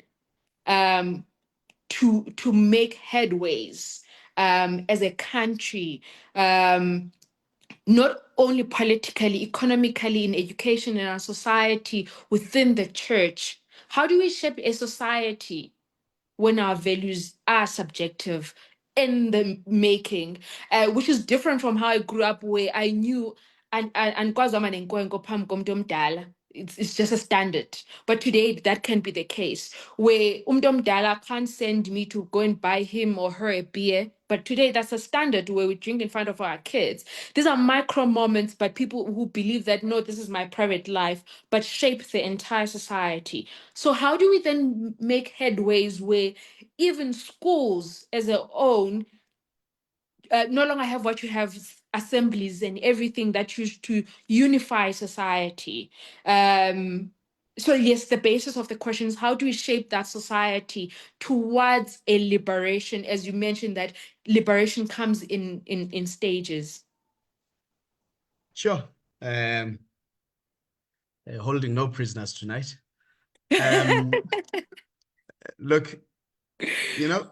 to make headways as a country, not only politically, economically, in education, in our society, within the church? How do we shape a society when our values are subjective in the making, which is different from how I grew up, where I knew and it's just a standard. But today that can be the case where Dala can't send me to go and buy him or her a beer. But today that's a standard where we drink in front of our kids. These are micro moments, but people who believe that no, this is my private life, but shape the entire society. So how do we then make headways where even schools as their own no longer have what you have assemblies and everything that used to unify society. So yes, the basis of the question is how do we shape that society towards a liberation? As you mentioned, that liberation comes in stages. Sure. Holding no prisoners tonight. Look, you know,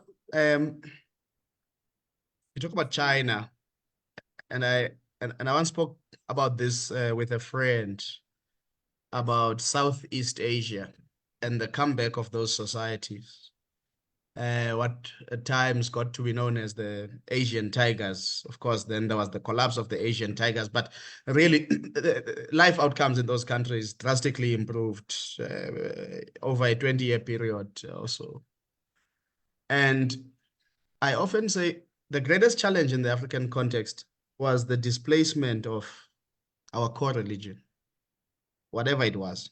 you talk about China, and I once spoke about this with a friend about Southeast Asia and the comeback of those societies. What at times got to be known as the Asian tigers. Of course, then there was the collapse of the Asian tigers, but really life outcomes in those countries drastically improved over a 20-year period or so. And I often say the greatest challenge in the African context was the displacement of our core religion, whatever it was.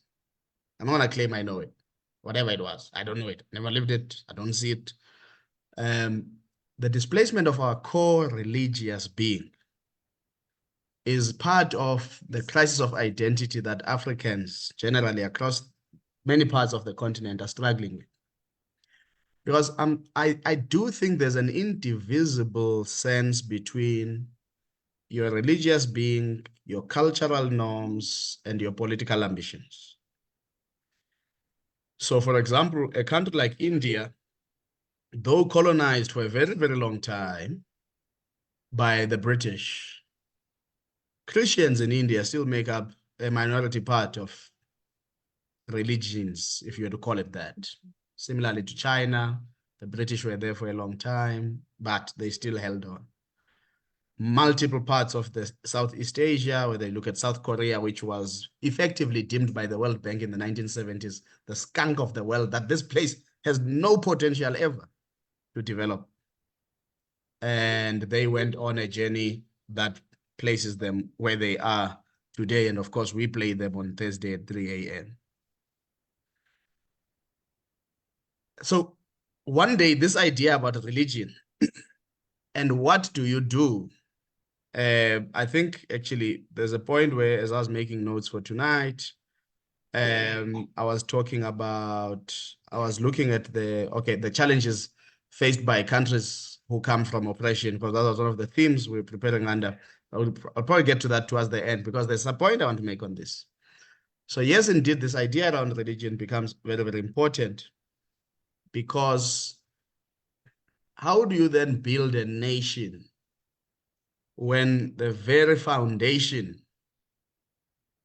I'm not going to claim I know it. Whatever it was, I don't know it. Never lived it. I don't see it. The displacement of our core religious being is part of the crisis of identity that Africans generally across many parts of the continent are struggling with. Because I do think there's an indivisible sense between your religious being, your cultural norms, and your political ambitions. So, for example, a country like India, though colonized for a very, very long time by the British, Christians in India still make up a minority part of religions, if you were to call it that. Similarly to China, the British were there for a long time, but they still held on. Multiple parts of the Southeast Asia, whether you look at South Korea, which was effectively deemed by the World Bank in the 1970s, the skunk of the world, that this place has no potential ever to develop. And they went on a journey that places them where they are today. And of course, we play them on Thursday at 3 a.m. So one day, this idea about religion and what do you do? I think actually there's a point where, as I was making notes for tonight, I was talking about, I was looking at the challenges faced by countries who come from oppression, because that was one of the themes we're preparing under. I'll probably get to that towards the end, because there's a point I want to make on this. So yes, indeed, this idea around religion becomes very, very important, because how do you then build a nation when the very foundation,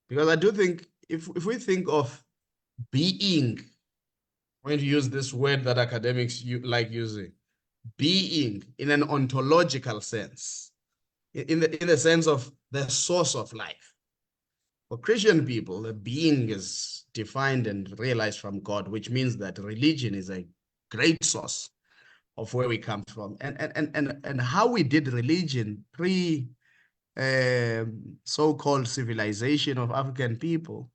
because I do think if we think of being, I'm going to use this word that academics like using, being in an ontological sense, in the sense of the source of life. For Christian people, the being is defined and realized from God, which means that religion is a great source of where we come from. And how we did religion pre so-called civilization of African people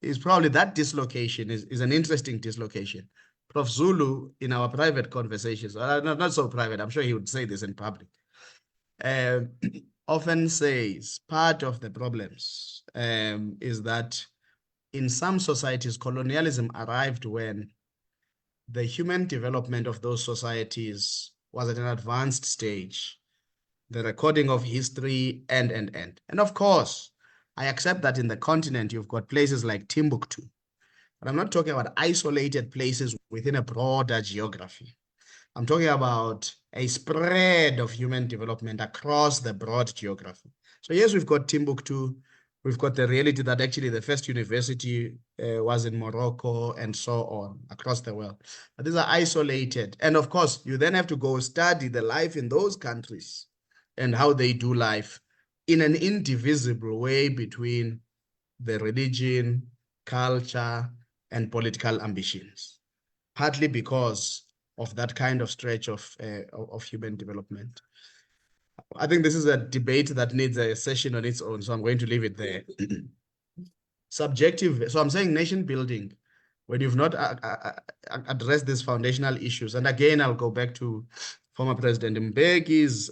is probably that dislocation is an interesting dislocation. Prof. Zulu, in our private conversations, not so private, I'm sure he would say this in public, often says part of the problems is that in some societies, colonialism arrived when the human development of those societies was at an advanced stage, the recording of history, and. And of course, I accept that in the continent, you've got places like Timbuktu, but I'm not talking about isolated places within a broader geography. I'm talking about a spread of human development across the broad geography. So yes, we've got Timbuktu. We've got the reality that actually the first university was in Morocco and so on across the world. But these are isolated. And of course, you then have to go study the life in those countries and how they do life in an indivisible way between the religion, culture, and political ambitions, partly because of that kind of stretch of human development. I think this is a debate that needs a session on its own, so I'm going to leave it there. Subjective, so I'm saying nation building, when you've not addressed these foundational issues, and again, I'll go back to former President Mbeki's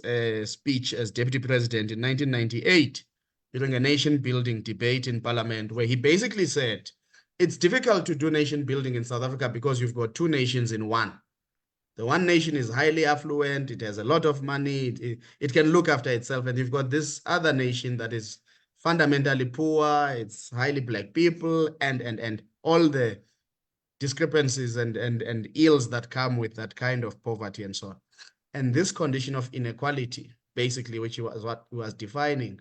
speech as deputy president in 1998 during a nation-building debate in parliament, where he basically said, it's difficult to do nation building in South Africa because you've got two nations in one. The one nation is highly affluent, it has a lot of money, it can look after itself, and you've got this other nation that is fundamentally poor, it's highly black people, and all the discrepancies and ills that come with that kind of poverty and so on. And this condition of inequality, basically, which was what he was defining,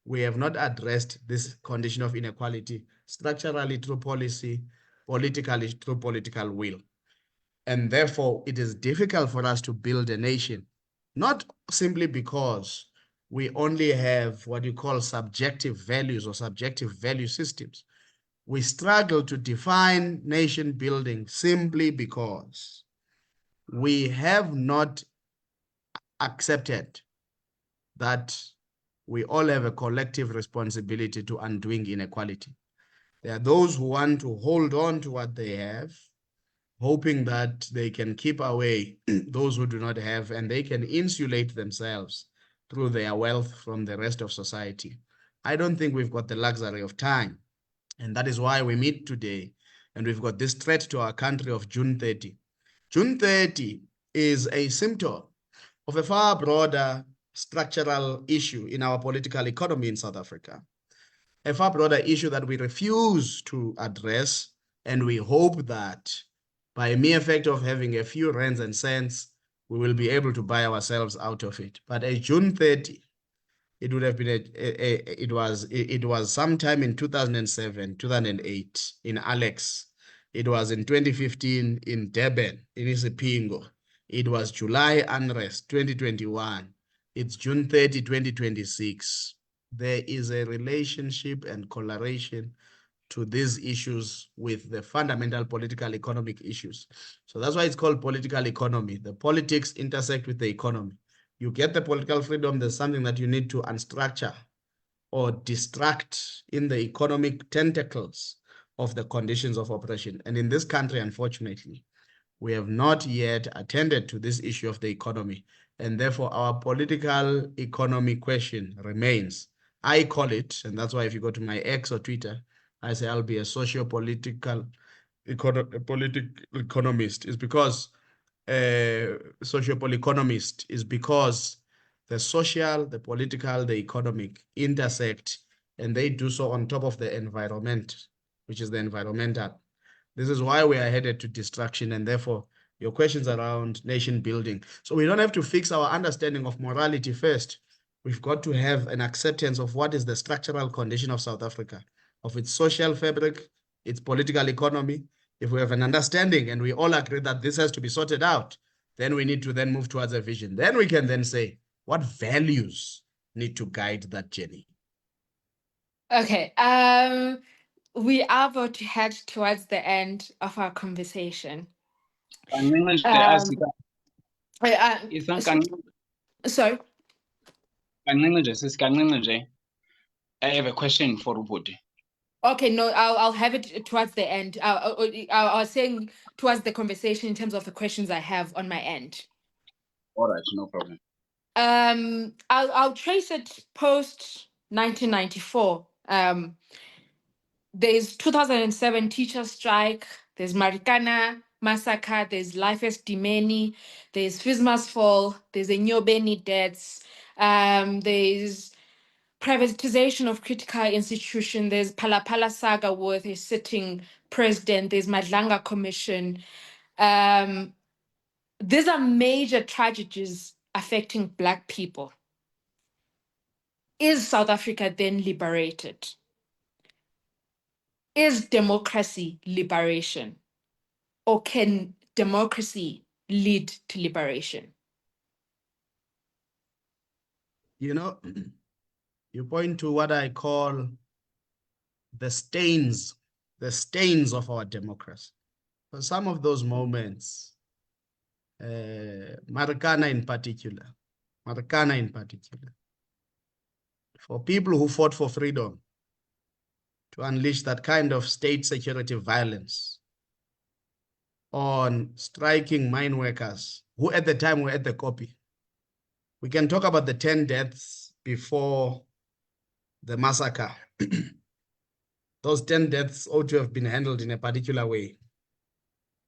we have not addressed this condition of inequality structurally through policy, politically through political will. And therefore, it is difficult for us to build a nation, not simply because we only have what you call subjective values or subjective value systems. We struggle to define nation building simply because we have not accepted that we all have a collective responsibility to undoing inequality. There are those who want to hold on to what they have, hoping that they can keep away those who do not have, and they can insulate themselves through their wealth from the rest of society. I don't think we've got the luxury of time. And that is why we meet today. And we've got this threat to our country of June 30. June 30 is a symptom of a far broader structural issue in our political economy in South Africa. A far broader issue that we refuse to address, and we hope that by mere fact of having a few rands and cents, we will be able to buy ourselves out of it. But a June 30, it would have been it was sometime in 2007, 2008 in Alex. It was in 2015 in Durban, in Isipingo. It was July unrest, 2021. It's June 30, 2026. There is a relationship and correlation to these issues with the fundamental political economic issues. So that's why it's called political economy. The politics intersect with the economy. You get the political freedom, there's something that you need to unstructure or distract in the economic tentacles of the conditions of operation. And in this country, unfortunately, we have not yet attended to this issue of the economy. And therefore, our political economy question remains. I call it, and that's why if you go to my X or Twitter, I say I'll be a socio-political economist. Is because socio-political economist is because the social, the political, the economic intersect, and they do so on top of the environment, which is the environmental. This is why we are headed to destruction, and therefore your questions around nation building. So we don't have to fix our understanding of morality first. We've got to have an acceptance of what is the structural condition of South Africa, of its social fabric, its political economy. If we have an understanding and we all agree that this has to be sorted out, then we need to then move towards a vision. Then we can then say, what values need to guide that journey? Okay. We are about to head towards the end of our conversation. Um, sorry. I have a question for Ubudi. Okay, no, I'll have it towards the end. I was saying towards the conversation in terms of the questions I have on my end. All right, no problem. I'll trace it post 1994. There's 2007 teacher strike. There's Marikana massacre. There's Life's Dimeni. There's Fismas Fall. There's the Nyobeni deaths. There's privatization of critical institutions. There's Palapala saga with a sitting president. There's Madlanga Commission. These are major tragedies affecting Black people. Is South Africa then liberated? Is democracy liberation? Or can democracy lead to liberation? You know, you point to what I call the stains of our democracy. For some of those moments, Marikana in particular, for people who fought for freedom, to unleash that kind of state security violence, on striking mine workers who at the time were at the copy. We can talk about the 10 deaths before the massacre. Those 10 deaths ought to have been handled in a particular way.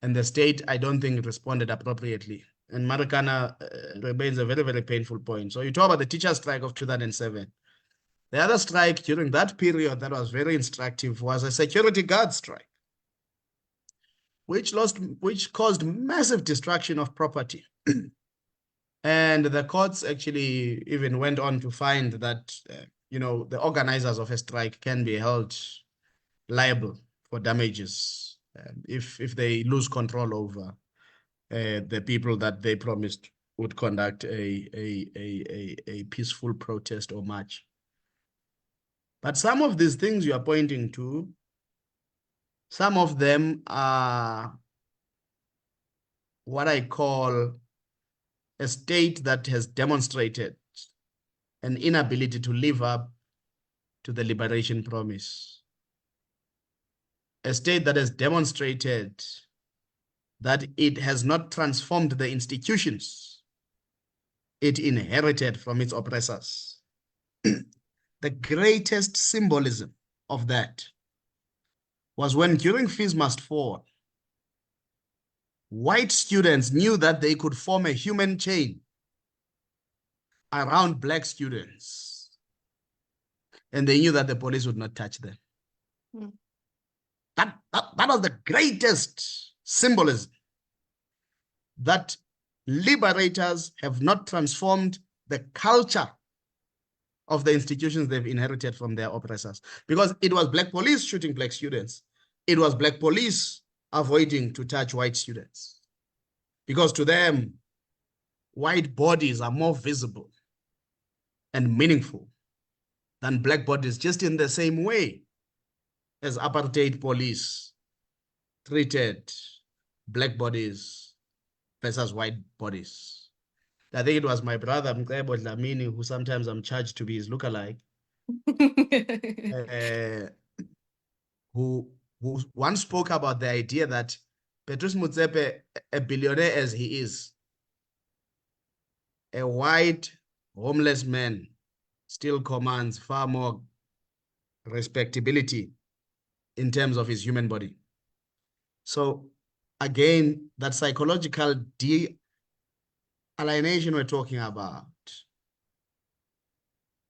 And the state, I don't think, responded appropriately. And Marikana remains a very, very painful point. So you talk about the teacher strike of 2007. The other strike during that period that was very instructive was a security guard strike, which caused massive destruction of property. And the courts actually even went on to find that, the organizers of a strike can be held liable for damages if they lose control over the people that they promised would conduct a peaceful protest or march. But some of these things you are pointing to, some of them are what I call a state that has demonstrated an inability to live up to the liberation promise. A state that has demonstrated that it has not transformed the institutions it inherited from its oppressors. The greatest symbolism of that was when during Fees Must Fall, white students knew that they could form a human chain around black students, and they knew that the police would not touch them. Mm. That was the greatest symbolism, that liberators have not transformed the culture of the institutions they've inherited from their oppressors. Because it was black police shooting black students. It was black police avoiding to touch white students. Because to them, white bodies are more visible and meaningful than black bodies, just in the same way as apartheid police treated black bodies versus white bodies. I think it was my brother, Mqebo Dlamini, who sometimes I'm charged to be his lookalike, who once spoke about the idea that Petrus Motsepe, a billionaire as he is, a white homeless man, still commands far more respectability in terms of his human body. So again, that psychological alienation we're talking about,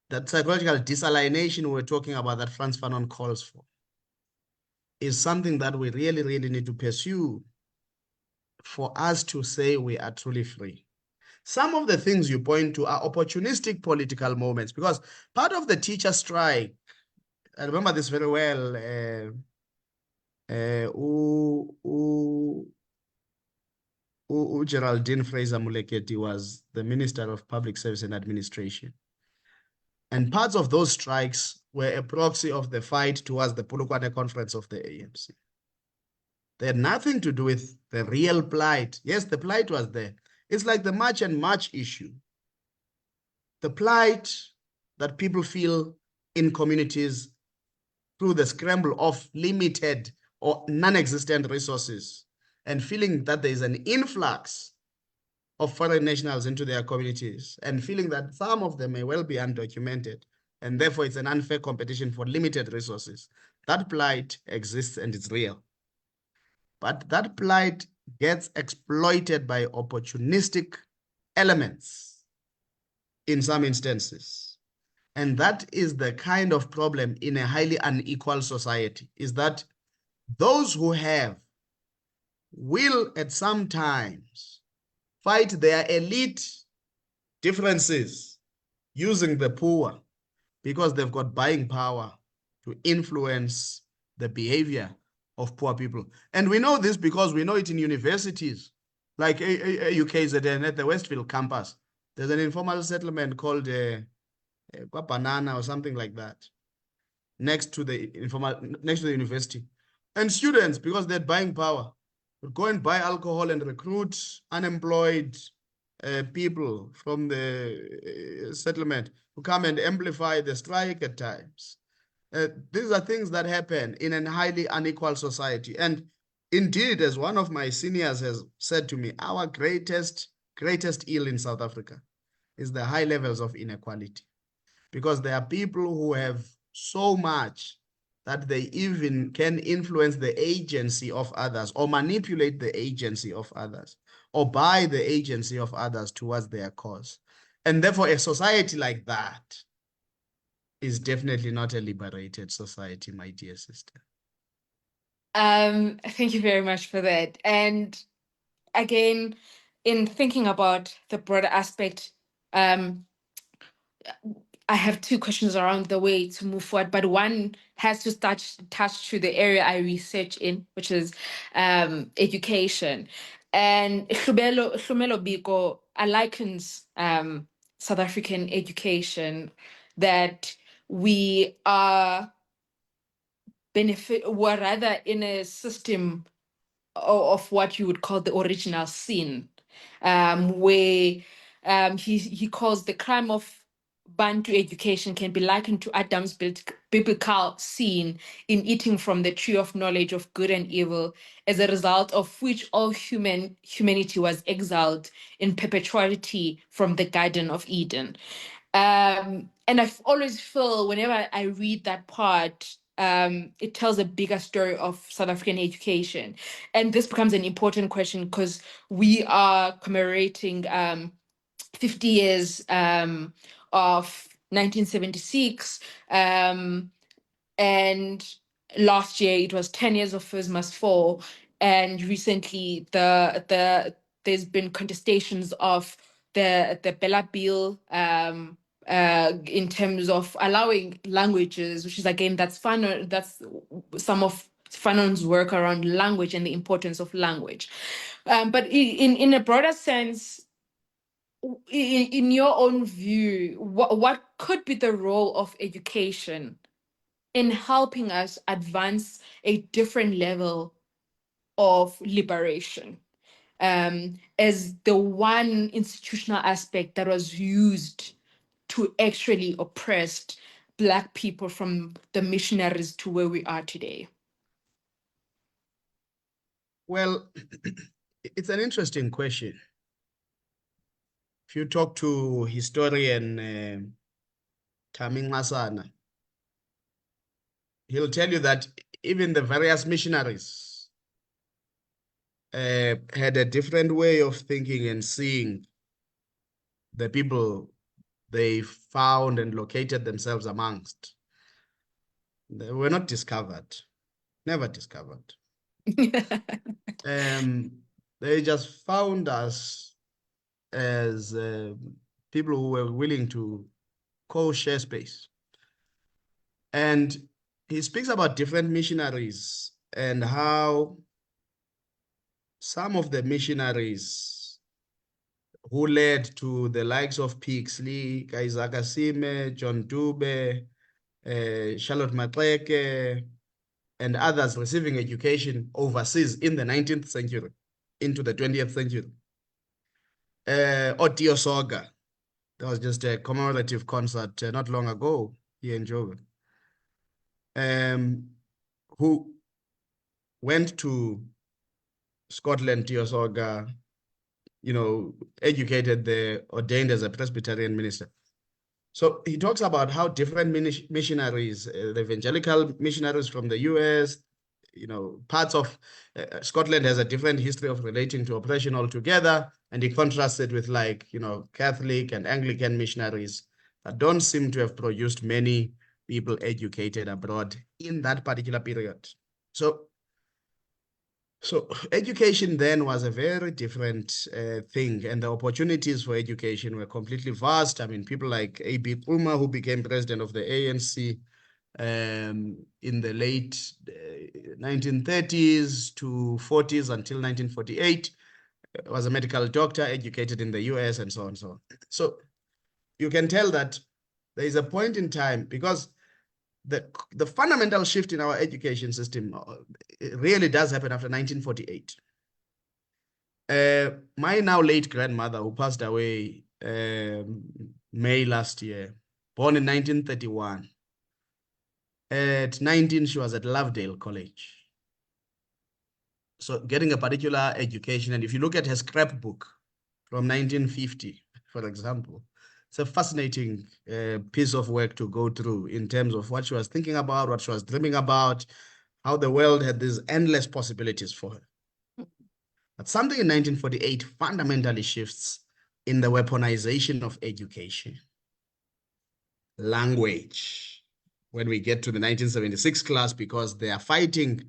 that psychological disalienation we're talking about that Frantz Fanon calls for, is something that we really, really need to pursue for us to say we are truly free. Some of the things you point to are opportunistic political moments, because part of the teacher strike, I remember this very well, Geraldine Fraser-Moleketi was the Minister of Public Service and Administration. And parts of those strikes were a proxy of the fight towards the Polokwane conference of the ANC. They had nothing to do with the real plight. Yes, the plight was there. It's like the March and March issue. The plight that people feel in communities through the scramble of limited or non-existent resources, and feeling that there is an influx of foreign nationals into their communities, and feeling that some of them may well be undocumented, and therefore it's an unfair competition for limited resources. That plight exists and it's real. But that plight gets exploited by opportunistic elements in some instances. And that is the kind of problem in a highly unequal society, is that those who have will at some times fight their elite differences using the poor because they've got buying power to influence the behavior of poor people. And we know this because we know it in universities like UKZN at the Westfield campus. There's an informal settlement called Banana or something like that next to the university. And students, because they're buying power, would go and buy alcohol and recruit unemployed people from the settlement who come and amplify the strike at times. These are things that happen in a highly unequal society. And Indeed, as one of my seniors has said to me, our greatest ill in South Africa is the high levels of inequality, because there are people who have so much that they even can influence the agency of others or manipulate the agency of others or buy the agency of others towards their cause. And therefore, a society like that is definitely not a liberated society, my dear sister. Thank you very much for that. And again, in thinking about the broader aspect, um, I have two questions around the way to move forward, but one has to touch to the area I research in, which is education. And Hlumelo Biko likens South African education that we are we're rather in a system of what you would call the original sin, where he calls the crime of Bantu education can be likened to Adam's biblical sin in eating from the tree of knowledge of good and evil, as a result of which all humanity was exiled in perpetuity from the Garden of Eden. And I always feel whenever I read that part, it tells a bigger story of South African education. And this becomes an important question because we are commemorating 50 years of 1976. And last year it was 10 years of First Must Fall. And recently there's been contestations of the Bella Bill in terms of allowing languages, which is again that's some of Fanon's work around language and the importance of language. But in a broader sense, in your own view, what could be the role of education in helping us advance a different level of liberation, as the one institutional aspect that was used to actually oppress Black people from the missionaries to where we are today? Well, it's an interesting question. If you talk to historian Taming Masana, he'll tell you that even the various missionaries had a different way of thinking and seeing the people they found and located themselves amongst. They were not discovered, never discovered. They just found us as people who were willing to co-share space. And he speaks about different missionaries and how some of the missionaries who led to the likes of Pixley, Kaizaka Sime, John Dube, Charlotte Matreke, and others receiving education overseas in the 19th century into the 20th century. Otio Soga, there was just a commemorative concert not long ago here in Joburg, who went to Scotland. Tio Soga, educated there, ordained as a Presbyterian minister. So he talks about how different missionaries, the evangelical missionaries from the US, parts of Scotland has a different history of relating to oppression altogether. And he contrasts it with Catholic and Anglican missionaries that don't seem to have produced many people educated abroad in that particular period. So education then was a very different thing, and the opportunities for education were completely vast. I mean, people like A.B. Puma, who became president of the ANC in the late 1930s to 40s until 1948, was a medical doctor, educated in the US, and so on and so on. So you can tell that there is a point in time, because the fundamental shift in our education system really does happen after 1948. My now late grandmother, who passed away May last year, born in 1931. At 19, she was at Lovedale College. So getting a particular education, and if you look at her scrapbook from 1950, for example, it's a fascinating piece of work to go through in terms of what she was thinking about, what she was dreaming about, how the world had these endless possibilities for her. But something in 1948 fundamentally shifts in the weaponization of education. Language. When we get to the 1976 class, because they are fighting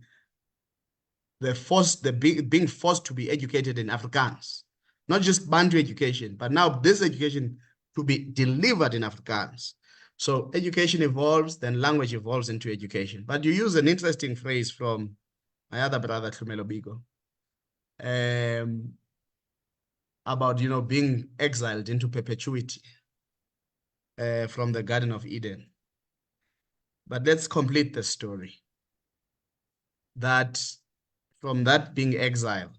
being forced to be educated in Afrikaans, not just Bantu education, but now this education to be delivered in Afrikaans. So education evolves, then language evolves into education. But you use an interesting phrase from my other brother, Tumelo Bigo, about, you know, being exiled into perpetuity from the Garden of Eden. But let's complete the story. That from that being exiled,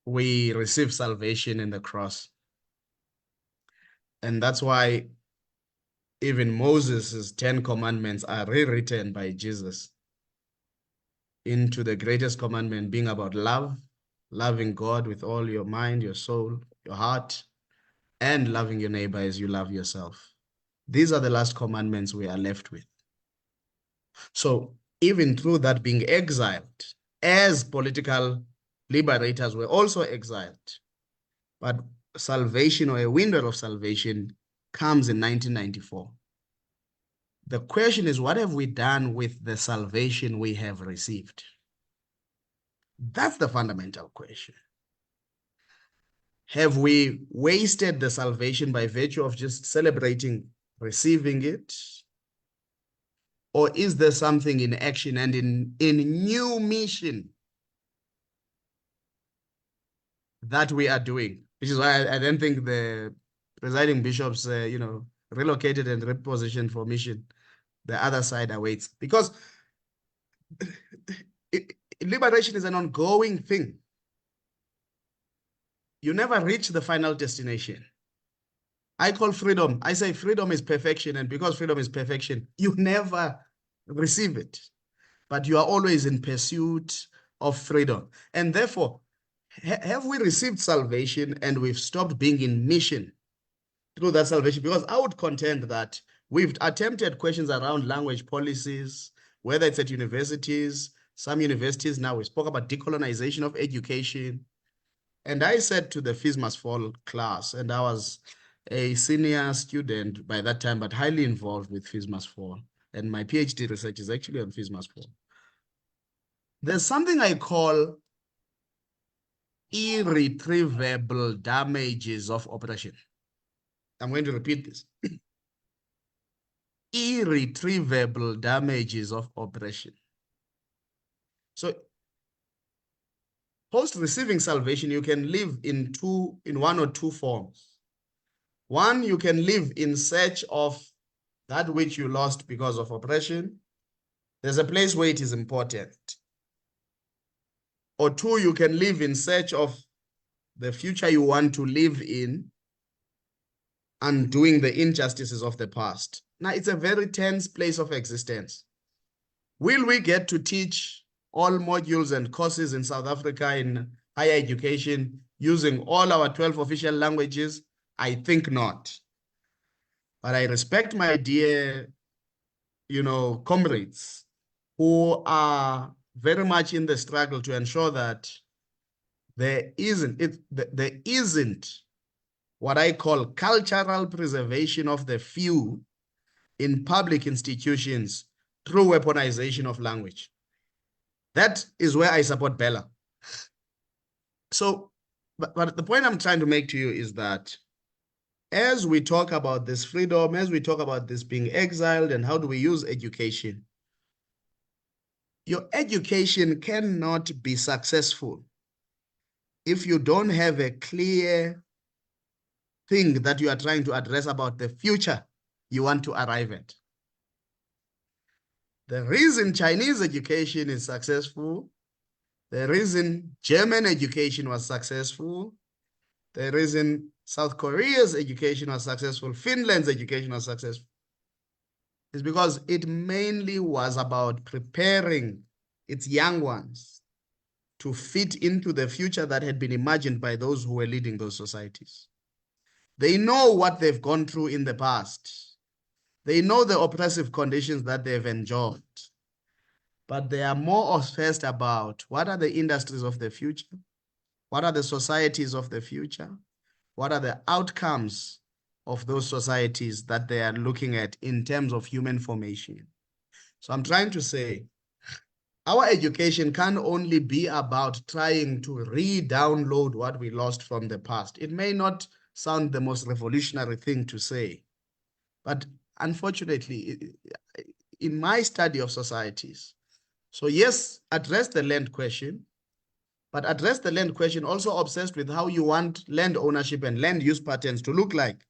we receive salvation in the cross. And that's why even Moses' 10 commandments are rewritten by Jesus into the greatest commandment being about love, loving God with all your mind, your soul, your heart, and loving your neighbor as you love yourself. These are the last commandments we are left with. So even through that being exiled, as political liberators were also exiled, but salvation, or a window of salvation, comes in 1994. The question is, what have we done with the salvation we have received? That's the fundamental question. Have we wasted the salvation by virtue of just celebrating receiving it? Or is there something in action and in new mission that we are doing? Which is why I don't think the presiding bishops, relocated and repositioned for mission. The other side awaits, because liberation is an ongoing thing. You never reach the final destination. I call freedom, I say freedom is perfection, and because freedom is perfection, you never receive it, but you are always in pursuit of freedom. And therefore, have we received salvation and we've stopped being in mission through that salvation? Because I would contend that we've attempted questions around language policies, whether it's at universities, some universities now, we spoke about decolonization of education. And I said to the Fees Must Fall class, and I was a senior student by that time, but highly involved with Fees Must Fall. And my PhD research is actually on Fees Must Fall. There's something I call irretrievable damages of oppression. I'm going to repeat this. Irretrievable damages of oppression. So post receiving salvation, you can live in one or two forms. One, you can live in search of that which you lost because of oppression. There's a place where it is important. Or two, you can live in search of the future you want to live in, undoing the injustices of the past. Now, it's a very tense place of existence. Will we get to teach all modules and courses in South Africa in higher education using all our 12 official languages? I think not. But I respect my dear, comrades who are very much in the struggle to ensure that there isn't what I call cultural preservation of the few in public institutions through weaponization of language. That is where I support Bella. So, but the point I'm trying to make to you is that as we talk about this freedom, as we talk about this being exiled and how do we use education, your education cannot be successful if you don't have a clear thing that you are trying to address about the future you want to arrive at. The reason Chinese education is successful, the reason German education was successful, the reason South Korea's education was successful, Finland's education was successful, is because it mainly was about preparing its young ones to fit into the future that had been imagined by those who were leading those societies. They know what they've gone through in the past. They know the oppressive conditions that they've endured. But they are more obsessed about what are the industries of the future? What are the societies of the future? What are the outcomes of those societies that they are looking at in terms of human formation? So I'm trying to say, our education can only be about trying to re-download what we lost from the past. It may not sound the most revolutionary thing to say, but unfortunately, in my study of societies, so yes, address the land question, but address the land question also obsessed with how you want land ownership and land use patterns to look like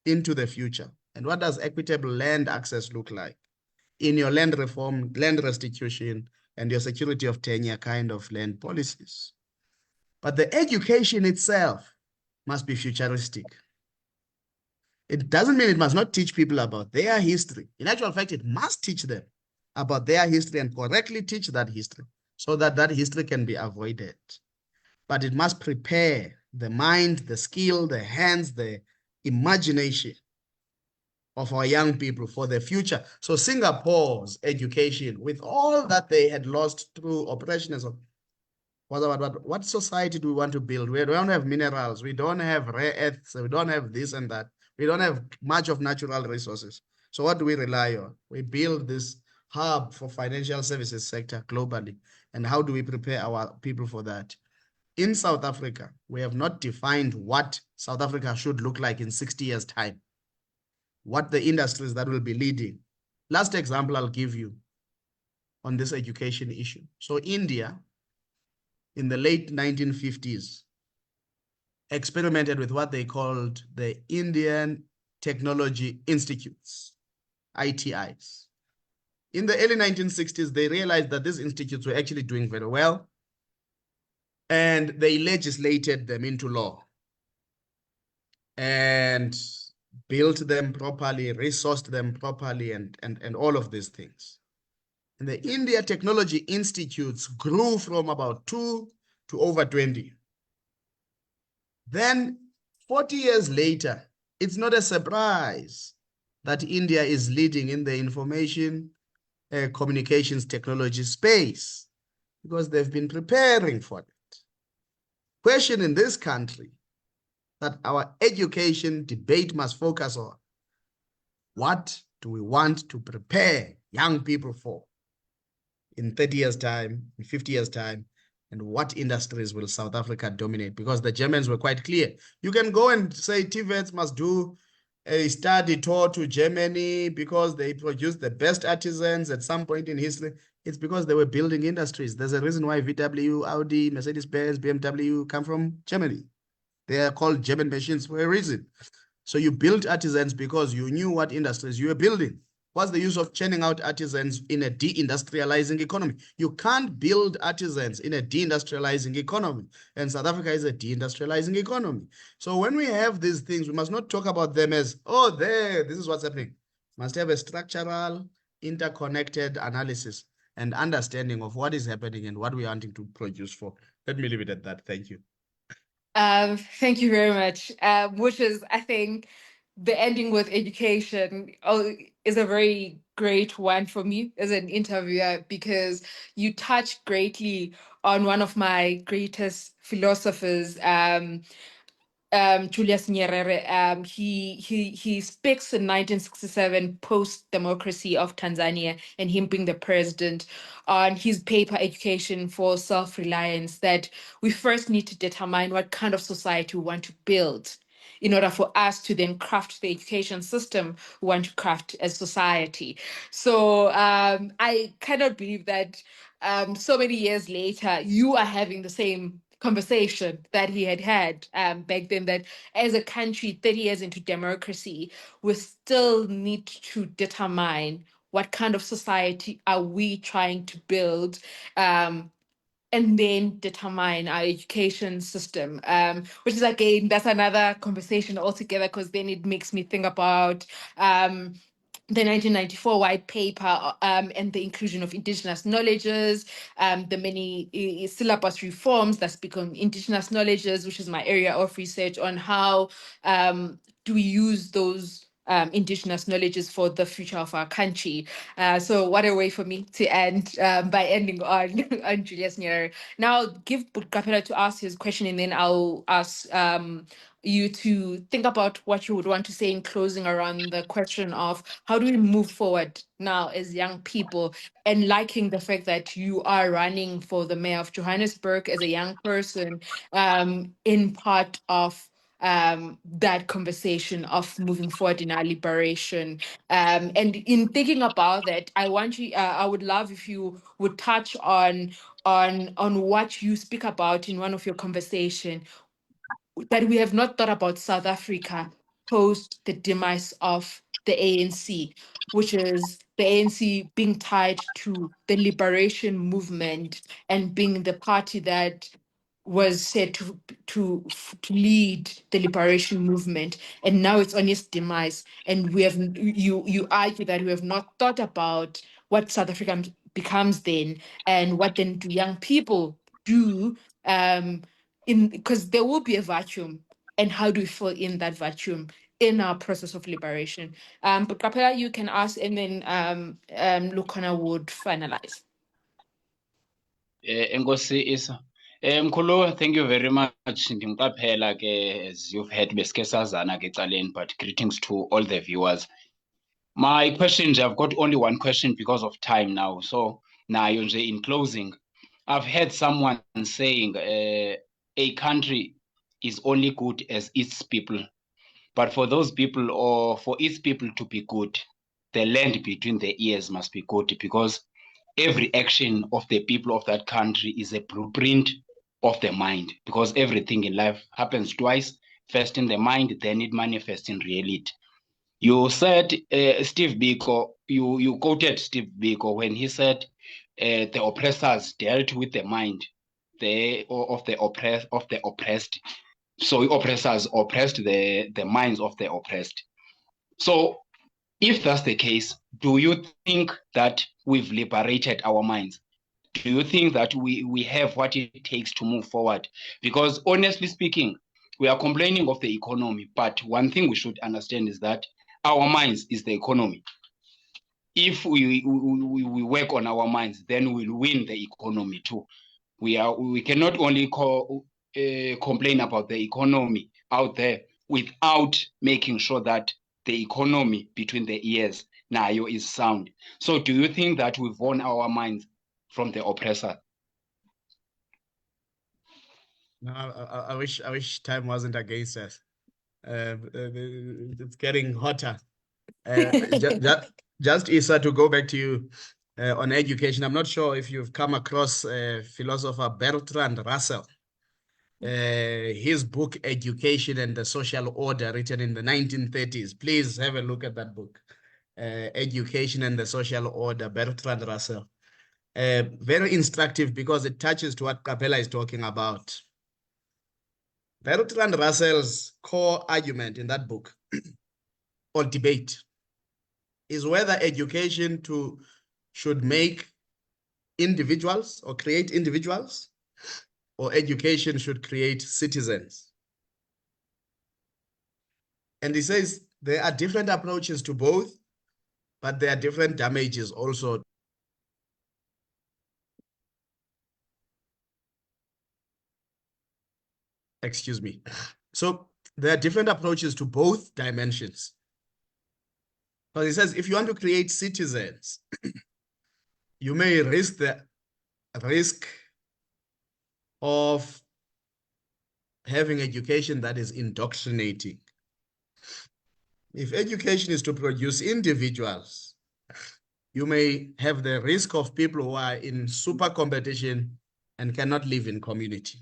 into the future. And what does equitable land access look like in your land reform, land restitution, and your security of tenure kind of land policies? But the education itself must be futuristic. It doesn't mean it must not teach people about their history. In actual fact, it must teach them about their history and correctly teach that history so that that history can be avoided. But it must prepare the mind, the skill, the hands, the imagination of our young people for the future. So Singapore's education, with all that they had lost through oppression and so, what society do we want to build? We don't have minerals, we don't have rare earths, we don't have this and that. We don't have much of natural resources. So what do we rely on? We build this hub for financial services sector globally. And how do we prepare our people for that? In South Africa, we have not defined what South Africa should look like in 60 years' time, what the industries that will be leading. Last example I'll give you on this education issue. So India, in the late 1950s, experimented with what they called the Indian Technology Institutes, ITIs. In the early 1960s, they realized that these institutes were actually doing very well, and they legislated them into law and built them properly, resourced them properly, and all of these things. And the India Technology Institutes grew from about 2 to over 20. Then 40 years later, it's not a surprise that India is leading in the information communications technology space because they've been preparing for it. Question in this country that our education debate must focus on: what do we want to prepare young people for in 30 years' time, in 50 years' time, and what industries will South Africa dominate? Because the Germans were quite clear. You can go and say TVETs must do a study tour to Germany because they produced the best artisans at some point in history. It's because they were building industries. There's a reason why VW, Audi, Mercedes-Benz, BMW come from Germany. They are called German machines for a reason. So you built artisans because you knew what industries you were building. What's the use of churning out artisans in a deindustrializing economy? You can't build artisans in a deindustrializing economy. And South Africa is a deindustrializing economy. So when we have these things, we must not talk about them as, oh, this is what's happening. We must have a structural, interconnected analysis and understanding of what is happening and what we are wanting to produce for. Let me leave it at that. Thank you. Thank you very much. Which is, I think, the ending with education is a very great one for me as an interviewer, because you touch greatly on one of my greatest philosophers, Julius Nyerere. He speaks in 1967, post-democracy of Tanzania, and him being the president, on his paper Education for Self-Reliance, that we first need to determine what kind of society we want to build in order for us to then craft the education system we want to craft as society. So I cannot believe that so many years later, you are having the same conversation that he had back then, that as a country 30 years into democracy, we still need to determine what kind of society are we trying to build, and then determine our education system, which is, again, that's another conversation altogether, because then it makes me think about the 1994 white paper and the inclusion of indigenous knowledges, the many syllabus reforms that speak on indigenous knowledges, which is my area of research on how do we use those indigenous knowledges for the future of our country. So what a way for me to end by ending on, on Julius Nyerere. Now I'll give Kapela to ask his question, and then I'll ask you to think about what you would want to say in closing around the question of how do we move forward now as young people, and liking the fact that you are running for the mayor of Johannesburg as a young person, in part of that conversation of moving forward in our liberation. And in thinking about that, I want you, I would love if you would touch on what you speak about in one of your conversation, that we have not thought about South Africa post the demise of the ANC, which is the ANC being tied to the liberation movement and being the party that was said to lead the liberation movement, and now it's on its demise. And we have, you argue that we have not thought about what South Africa becomes then, and what then do young people do, in, because there will be a vacuum, and how do we fill in that vacuum in our process of liberation? But Kapela, you can ask, and then Lukhona would finalize. Enkosi Isa. Mkhulu, thank you very much. Ndimqaphela ke, as you've heard besike sazana ke ecaleni, but greetings to all the viewers. My questions, I've got only one question because of time now. So now, in closing, I've heard someone saying a country is only good as its people. But for those people, or for its people to be good, the land between the ears must be good, because every action of the people of that country is a blueprint of the mind, because everything in life happens twice, first in the mind, then it manifests in reality. You said, Steve Biko, you quoted Steve Biko when he said the oppressors dealt with the mind of the oppressed. So oppressors oppressed the minds of the oppressed. So if that's the case, do you think that we've liberated our minds? Do you think that we have what it takes to move forward? Because honestly speaking, we are complaining of the economy, but one thing we should understand is that our minds is the economy. If we work on our minds, then we'll win the economy too. We cannot only complain about the economy out there without making sure that the economy between the ears nayo is sound. So do you think that we've won our minds from the oppressor? No, I wish time wasn't against us. It's getting hotter. Just Isa, to go back to you on education. I'm not sure if you've come across philosopher Bertrand Russell. His book Education and the Social Order, written in the 1930s. Please have a look at that book. Education and the Social Order, Bertrand Russell. Very instructive because it touches to what Kapela is talking about. Bertrand Russell's core argument in that book, or debate, is whether education should make individuals or create individuals, or education should create citizens. And he says there are different approaches to both, but there are different damages also. Excuse me. So there are different approaches to both dimensions. But he says if you want to create citizens, you may risk the risk of having education that is indoctrinating. If education is to produce individuals, you may have the risk of people who are in super competition and cannot live in community.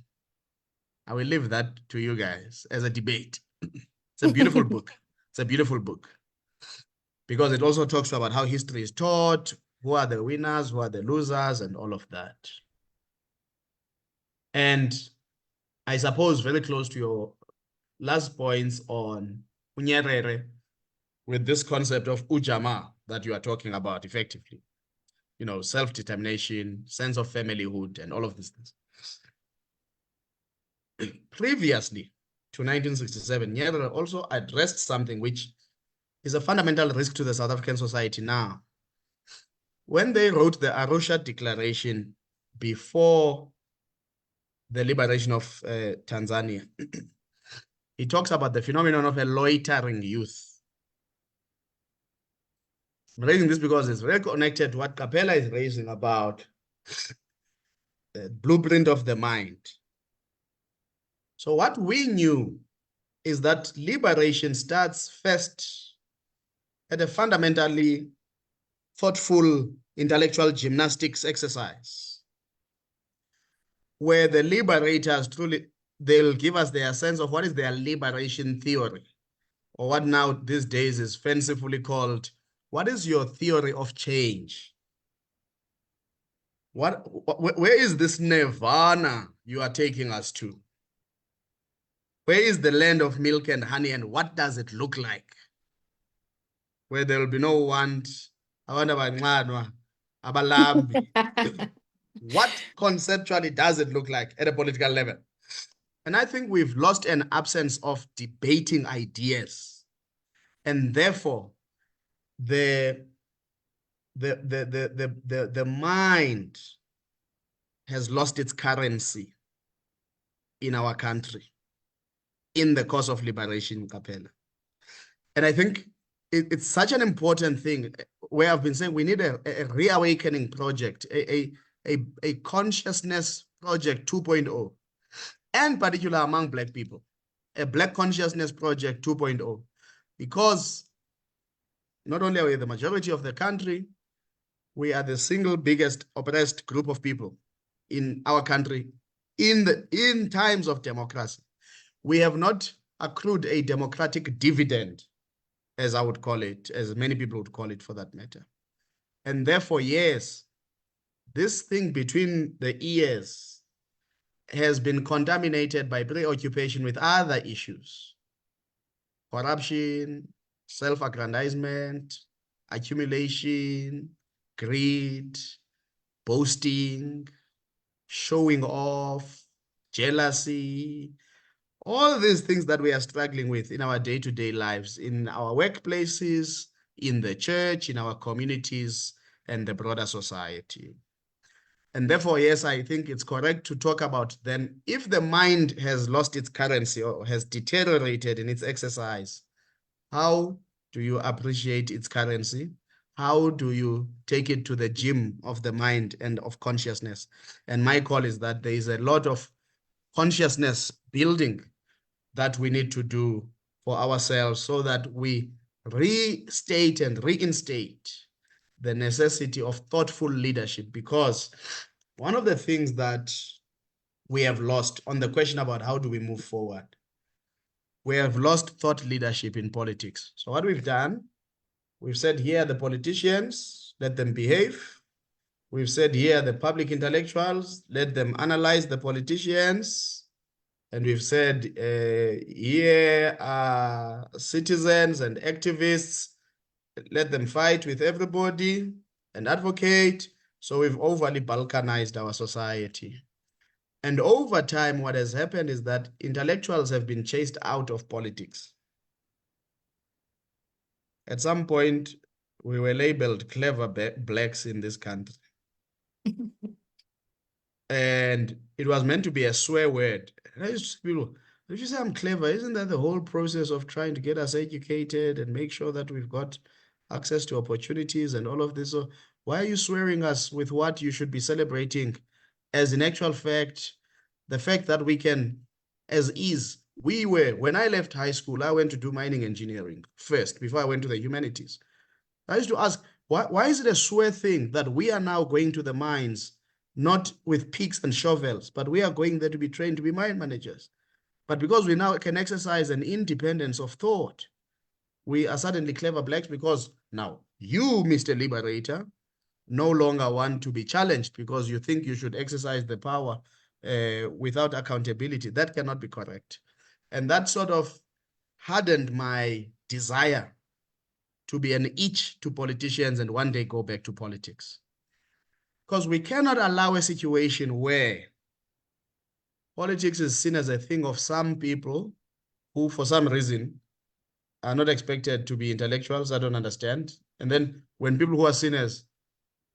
I will leave that to you guys as a debate. It's a beautiful book. It's a beautiful book because it also talks about how history is taught, who are the winners, who are the losers, and all of that. And I suppose very close to your last points on Unyerere with this concept of Ujamaa. that you are talking about effectively. You know, self-determination, sense of familyhood, and all of these things. Previously to 1967, Nyerere also addressed something which is a fundamental risk to the South African society now. When they wrote the Arusha Declaration before the liberation of Tanzania, he talks about the phenomenon of a loitering youth. I'm raising this because it's very connected to what Capella is raising about the blueprint of the mind. So what we knew is that liberation starts first at a fundamentally thoughtful intellectual gymnastics exercise, where the liberators truly, they'll give us their sense of what is their liberation theory, or what now these days is fancifully called, what is your theory of change? Where is this nirvana you are taking us to? Where is the land of milk and honey, and what does it look like? Where there will be no want, abalambi. What conceptually does it look like at a political level? And I think we've lost an absence of debating ideas. And therefore, the mind has lost its currency in our country in the course of liberation, Capella. And I think it's such an important thing where I've been saying we need a reawakening project, a consciousness project 2.0, and particular among Black people, a Black consciousness project 2.0, because not only are we the majority of the country, we are the single biggest oppressed group of people in our country in times of democracy. We have not accrued a democratic dividend, as I would call it, as many people would call it for that matter. And therefore, yes, this thing between the ears has been contaminated by preoccupation with other issues: corruption, self-aggrandizement, accumulation, greed, boasting, showing off, jealousy, all these things that we are struggling with in our day-to-day lives, in our workplaces, in the church, in our communities, and the broader society. And therefore, yes, I think it's correct to talk about then, if the mind has lost its currency or has deteriorated in its exercise, how do you appreciate its currency? How do you take it to the gym of the mind and of consciousness? And my call is that there is a lot of consciousness building that we need to do for ourselves so that we restate and reinstate the necessity of thoughtful leadership. Because one of the things that we have lost on the question about how do we move forward, we have lost thought leadership in politics. So what we've done, we've said here are the politicians, let them behave. We've said here are the public intellectuals, let them analyze the politicians. And we've said here are citizens and activists, let them fight with everybody and advocate. So we've overly balkanized our society. And over time, what has happened is that intellectuals have been chased out of politics. At some point, we were labeled clever blacks in this country. And it was meant to be a swear word. And I used to people, if you say I'm clever, isn't that the whole process of trying to get us educated and make sure that we've got access to opportunities and all of this? So why are you swearing us with what you should be celebrating? As in actual fact, the fact that we can, as is, we were, when I left high school, I went to do mining engineering first before I went to the humanities. I used to ask, why is it a swear thing that we are now going to the mines, not with picks and shovels, but we are going there to be trained to be mine managers? But because we now can exercise an independence of thought, we are suddenly clever blacks because now you, Mr. Liberator, no longer want to be challenged because you think you should exercise the power without accountability. That cannot be correct. And that sort of hardened my desire to be an itch to politicians and one day go back to politics. Because we cannot allow a situation where politics is seen as a thing of some people who, for some reason, are not expected to be intellectuals. I don't understand. And then when people who are seen as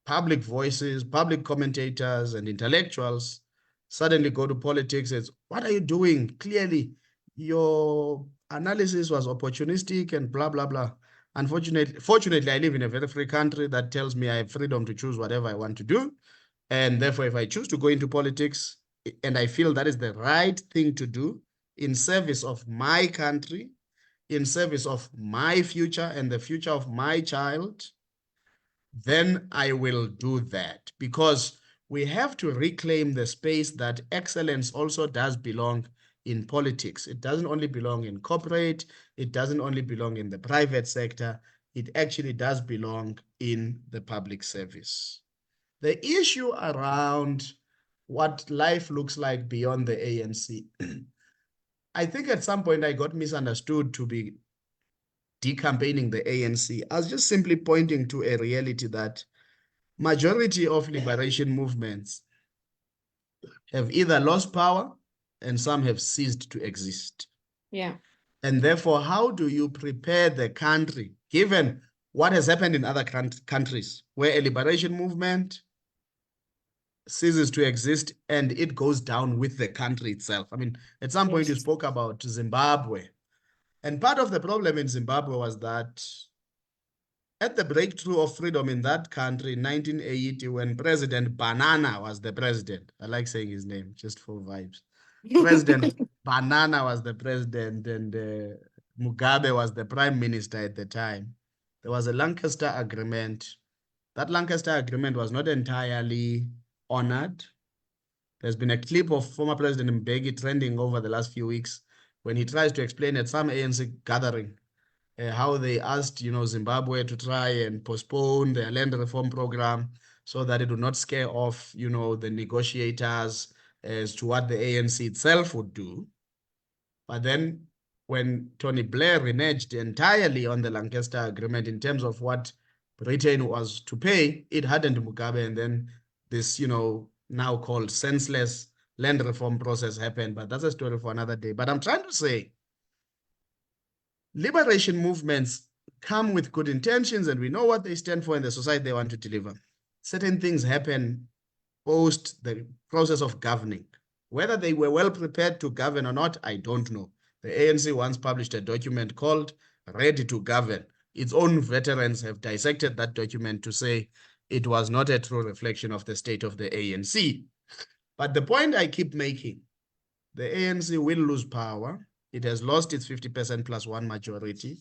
public voices, public commentators, and intellectuals suddenly go to politics, it's, what are you doing? Clearly, your analysis was opportunistic and blah, blah, blah. Fortunately, I live in a very free country that tells me I have freedom to choose whatever I want to do. And therefore, if I choose to go into politics, and I feel that is the right thing to do in service of my country, in service of my future and the future of my child, then I will do that, because we have to reclaim the space that excellence also does belong in politics. It doesn't only belong in corporate, it doesn't only belong in the private sector, it actually does belong in the public service. The issue around what life looks like beyond the ANC, I think at some point I got misunderstood to be decampaigning the ANC. I was just simply pointing to a reality that majority of liberation movements have either lost power and some have ceased to exist. Yeah. And therefore, how do you prepare the country, given what has happened in other countries, where a liberation movement ceases to exist and it goes down with the country itself? I mean, at some point you spoke about Zimbabwe. And part of the problem in Zimbabwe was that at the breakthrough of freedom in that country in 1980, when President Banana was the president, I like saying his name just for vibes. President Banana was the president and Mugabe was the prime minister at the time. There was a Lancaster Agreement. That Lancaster Agreement was not entirely honored. There's been a clip of former President Mbeki trending over the last few weeks when he tries to explain at some ANC gathering how they asked, Zimbabwe to try and postpone their land reform program so that it would not scare off, the negotiators as to what the ANC itself would do. But then when Tony Blair reneged entirely on the Lancaster Agreement in terms of what Britain was to pay, it hardened Mugabe, and then this, now called senseless land reform process happened. But that's a story for another day. But I'm trying to say, liberation movements come with good intentions and we know what they stand for in the society they want to deliver. Certain things happen post the process of governing. Whether they were well prepared to govern or not, I don't know. The ANC once published a document called Ready to Govern. Its own veterans have dissected that document to say it was not a true reflection of the state of the ANC. But the point I keep making, the ANC will lose power. It has lost its 50% plus one majority.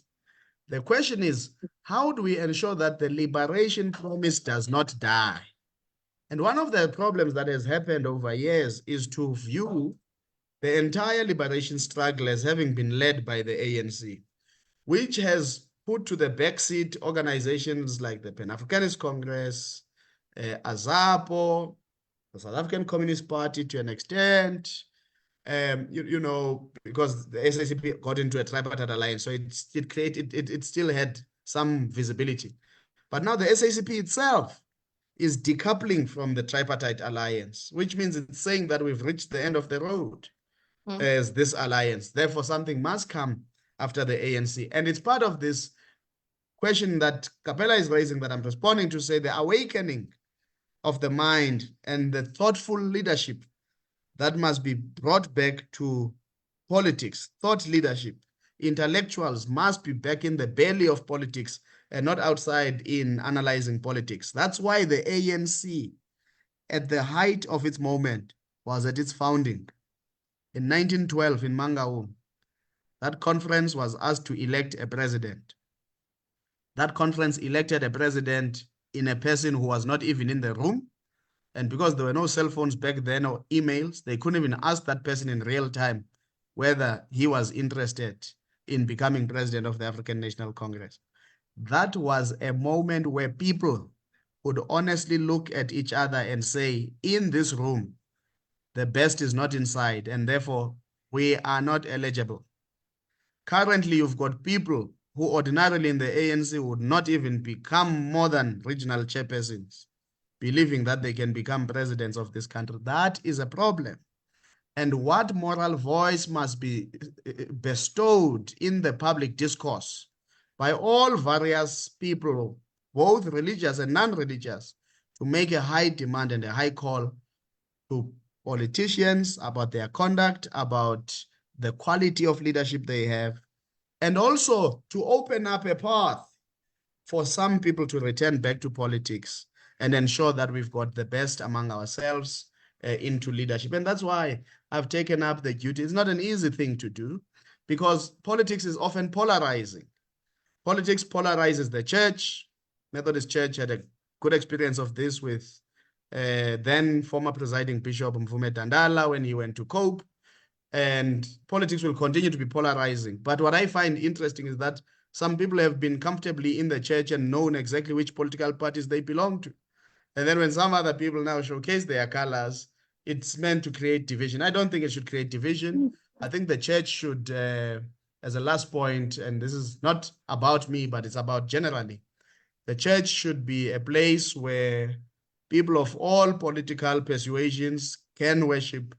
The question is, how do we ensure that the liberation promise does not die? And one of the problems that has happened over years is to view the entire liberation struggle as having been led by the ANC, which has put to the backseat organizations like the Pan-Africanist Congress, AZAPO, the South African Communist Party to an extent, because the SACP got into a tripartite alliance, so it still had some visibility. But now the SACP itself is decoupling from the tripartite alliance, which means it's saying that we've reached the end of the road as this alliance. Therefore, something must come after the ANC. And it's part of this question that Capella is raising that I'm responding to, say the awakening of the mind and the thoughtful leadership that must be brought back to politics, thought leadership. Intellectuals must be back in the belly of politics and not outside in analyzing politics. That's why the ANC, at the height of its moment, was at its founding. In 1912 in Mangaung, that conference was asked to elect a president. That conference elected a president in a person who was not even in the room. And because there were no cell phones back then or emails, they couldn't even ask that person in real time whether he was interested in becoming president of the African National Congress. That was a moment where people would honestly look at each other and say, in this room, the best is not inside, and therefore we are not eligible. Currently, you've got people who ordinarily in the ANC would not even become more than regional chairpersons, believing that they can become presidents of this country. That is a problem. And what moral voice must be bestowed in the public discourse by all various people, both religious and non-religious, to make a high demand and a high call to politicians about their conduct, about the quality of leadership they have, and also to open up a path for some people to return back to politics and ensure that we've got the best among ourselves into leadership. And that's why I've taken up the duty. It's not an easy thing to do because politics is often polarizing. Politics polarizes the church. Methodist Church had a good experience of this with then former presiding Bishop Mvume Dandala when he went to COPE. And politics will continue to be polarizing. But what I find interesting is that some people have been comfortably in the church and known exactly which political parties they belong to. And then when some other people now showcase their colors, it's meant to create division. I don't think it should create division. I think the church should, as a last point, and this is not about me, but it's about generally, the church should be a place where people of all political persuasions can worship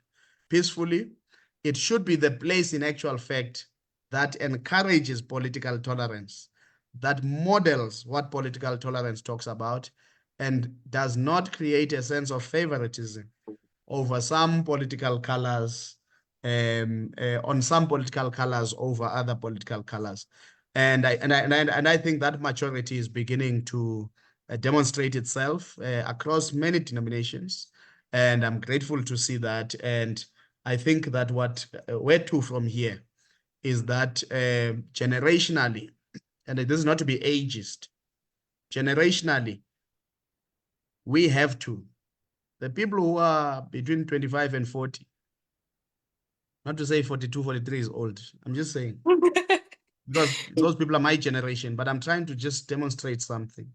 peacefully. It should be the place, in actual fact, that encourages political tolerance, that models what political tolerance talks about, and does not create a sense of favoritism over some political colors, on some political colors over other political colors. And I think that maturity is beginning to demonstrate itself across many denominations. And I'm grateful to see that. And I think that what where to from here is that generationally, and this is not to be ageist, generationally, we have to, the people who are between 25 and 40, not to say 42, 43 is old, I'm just saying, because those people are my generation, but I'm trying to just demonstrate something.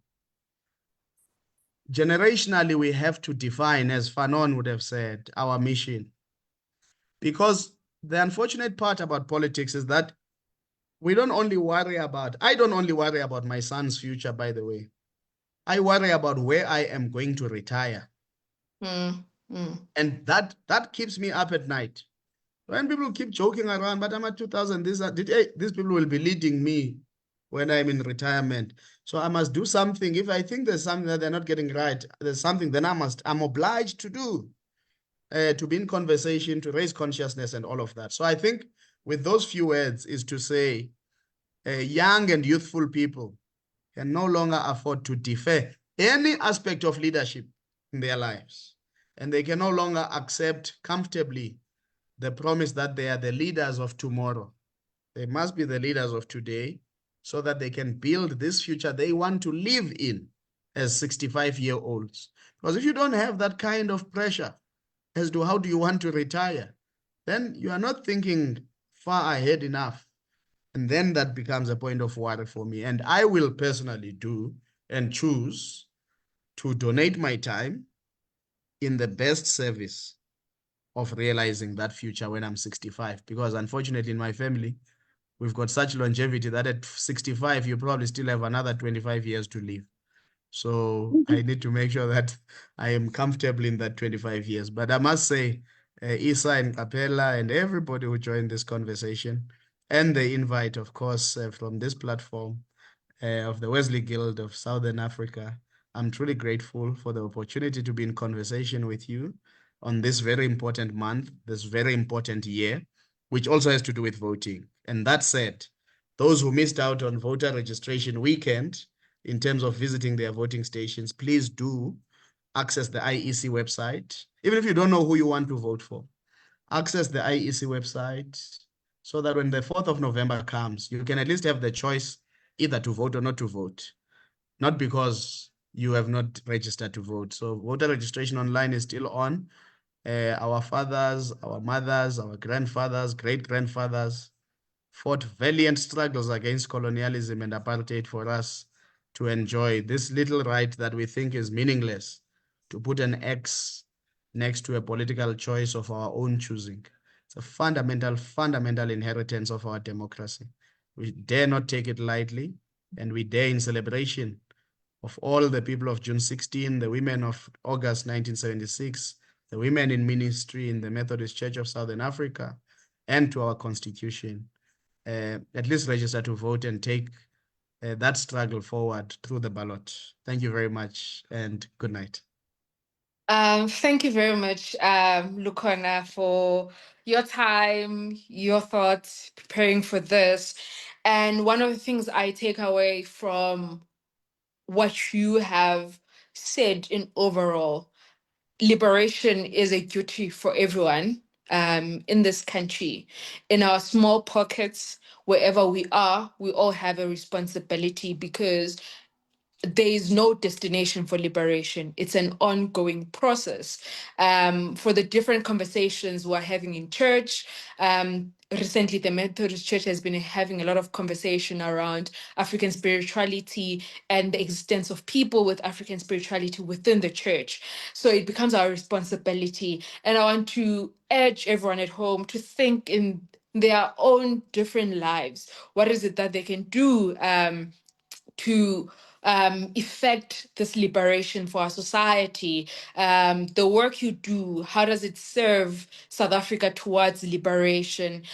Generationally, we have to define, as Fanon would have said, our mission. Because the unfortunate part about politics is that I don't only worry about my son's future, by the way. I worry about where I am going to retire. And that keeps me up at night. When people keep joking around, but I'm at 2000, these people will be leading me when I'm in retirement. So I must do something. If I think there's something that they're not getting right, there's something, then I'm obliged to do. To be in conversation, to raise consciousness and all of that. So I think with those few words is to say young and youthful people can no longer afford to defer any aspect of leadership in their lives. And they can no longer accept comfortably the promise that they are the leaders of tomorrow. They must be the leaders of today so that they can build this future they want to live in as 65-year-olds. Because if you don't have that kind of pressure as to how do you want to retire, then you are not thinking far ahead enough. And then that becomes a point of worry for me. And I will personally do and choose to donate my time in the best service of realizing that future when I'm 65. Because unfortunately in my family, we've got such longevity that at 65, you probably still have another 25 years to live. So I need to make sure that I am comfortable in that 25 years. But I must say, Isa and Capella and everybody who joined this conversation and the invite, of course, from this platform of the Wesley Guild of Southern Africa, I'm truly grateful for the opportunity to be in conversation with you on this very important month, this very important year, which also has to do with voting. And that said, those who missed out on voter registration weekend, in terms of visiting their voting stations, please do access the IEC website. Even if you don't know who you want to vote for, access the IEC website so that when the 4th of November comes, you can at least have the choice either to vote or not to vote, not because you have not registered to vote. So voter registration online is still on. Our fathers, our mothers, our grandfathers, great-grandfathers fought valiant struggles against colonialism and apartheid for us to enjoy this little right that we think is meaningless, to put an X next to a political choice of our own choosing. It's a fundamental inheritance of our democracy. We dare not take it lightly, and we dare in celebration of all the people of June 16, the women of August 1976, the women in ministry in the Methodist Church of Southern Africa, and to our constitution. At least register to vote and take that struggle forward through the ballot. Thank you very much and good night. Thank you very much, Lukhona, for your time, your thoughts, preparing for this. And one of the things I take away from what you have said in overall, liberation is a duty for everyone in this country. In our small pockets, wherever we are, we all have a responsibility because there is no destination for liberation. It's an ongoing process. For the different conversations we're having in church, recently the Methodist Church has been having a lot of conversation around African spirituality and the existence of people with African spirituality within the church. So it becomes our responsibility. And I want to urge everyone at home to think in their own different lives. What is it that they can do to effect this liberation for our society? The work you do, how does it serve South Africa towards liberation?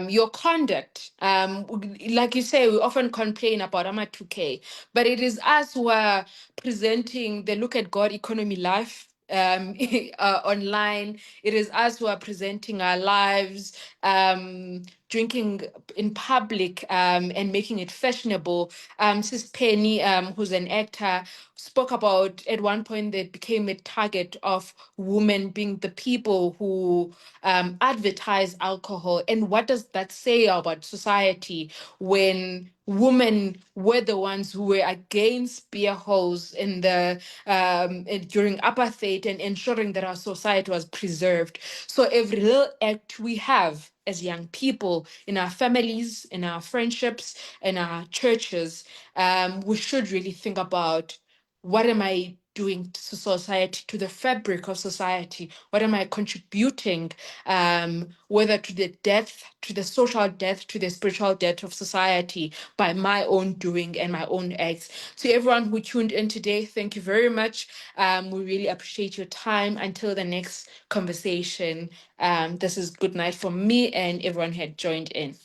Your conduct, like you say, we often complain about AMA 2K, but it is us who are presenting the Look at God economy life online. It is us who are presenting our lives, drinking in public, and making it fashionable. Sis Penny, who's an actor, spoke about at one point they became a target of women being the people who advertise alcohol. And what does that say about society when women were the ones who were against beer halls in the during apartheid and ensuring that our society was preserved? So every little act we have as young people in our families, in our friendships, in our churches, we should really think about, what am I doing to society, to the fabric of society? What am I contributing, whether to the death, to the social death, to the spiritual death of society by my own doing and my own acts? To everyone who tuned in today, thank you very much. We really appreciate your time. Until the next conversation, this is good night from me and everyone who had joined in.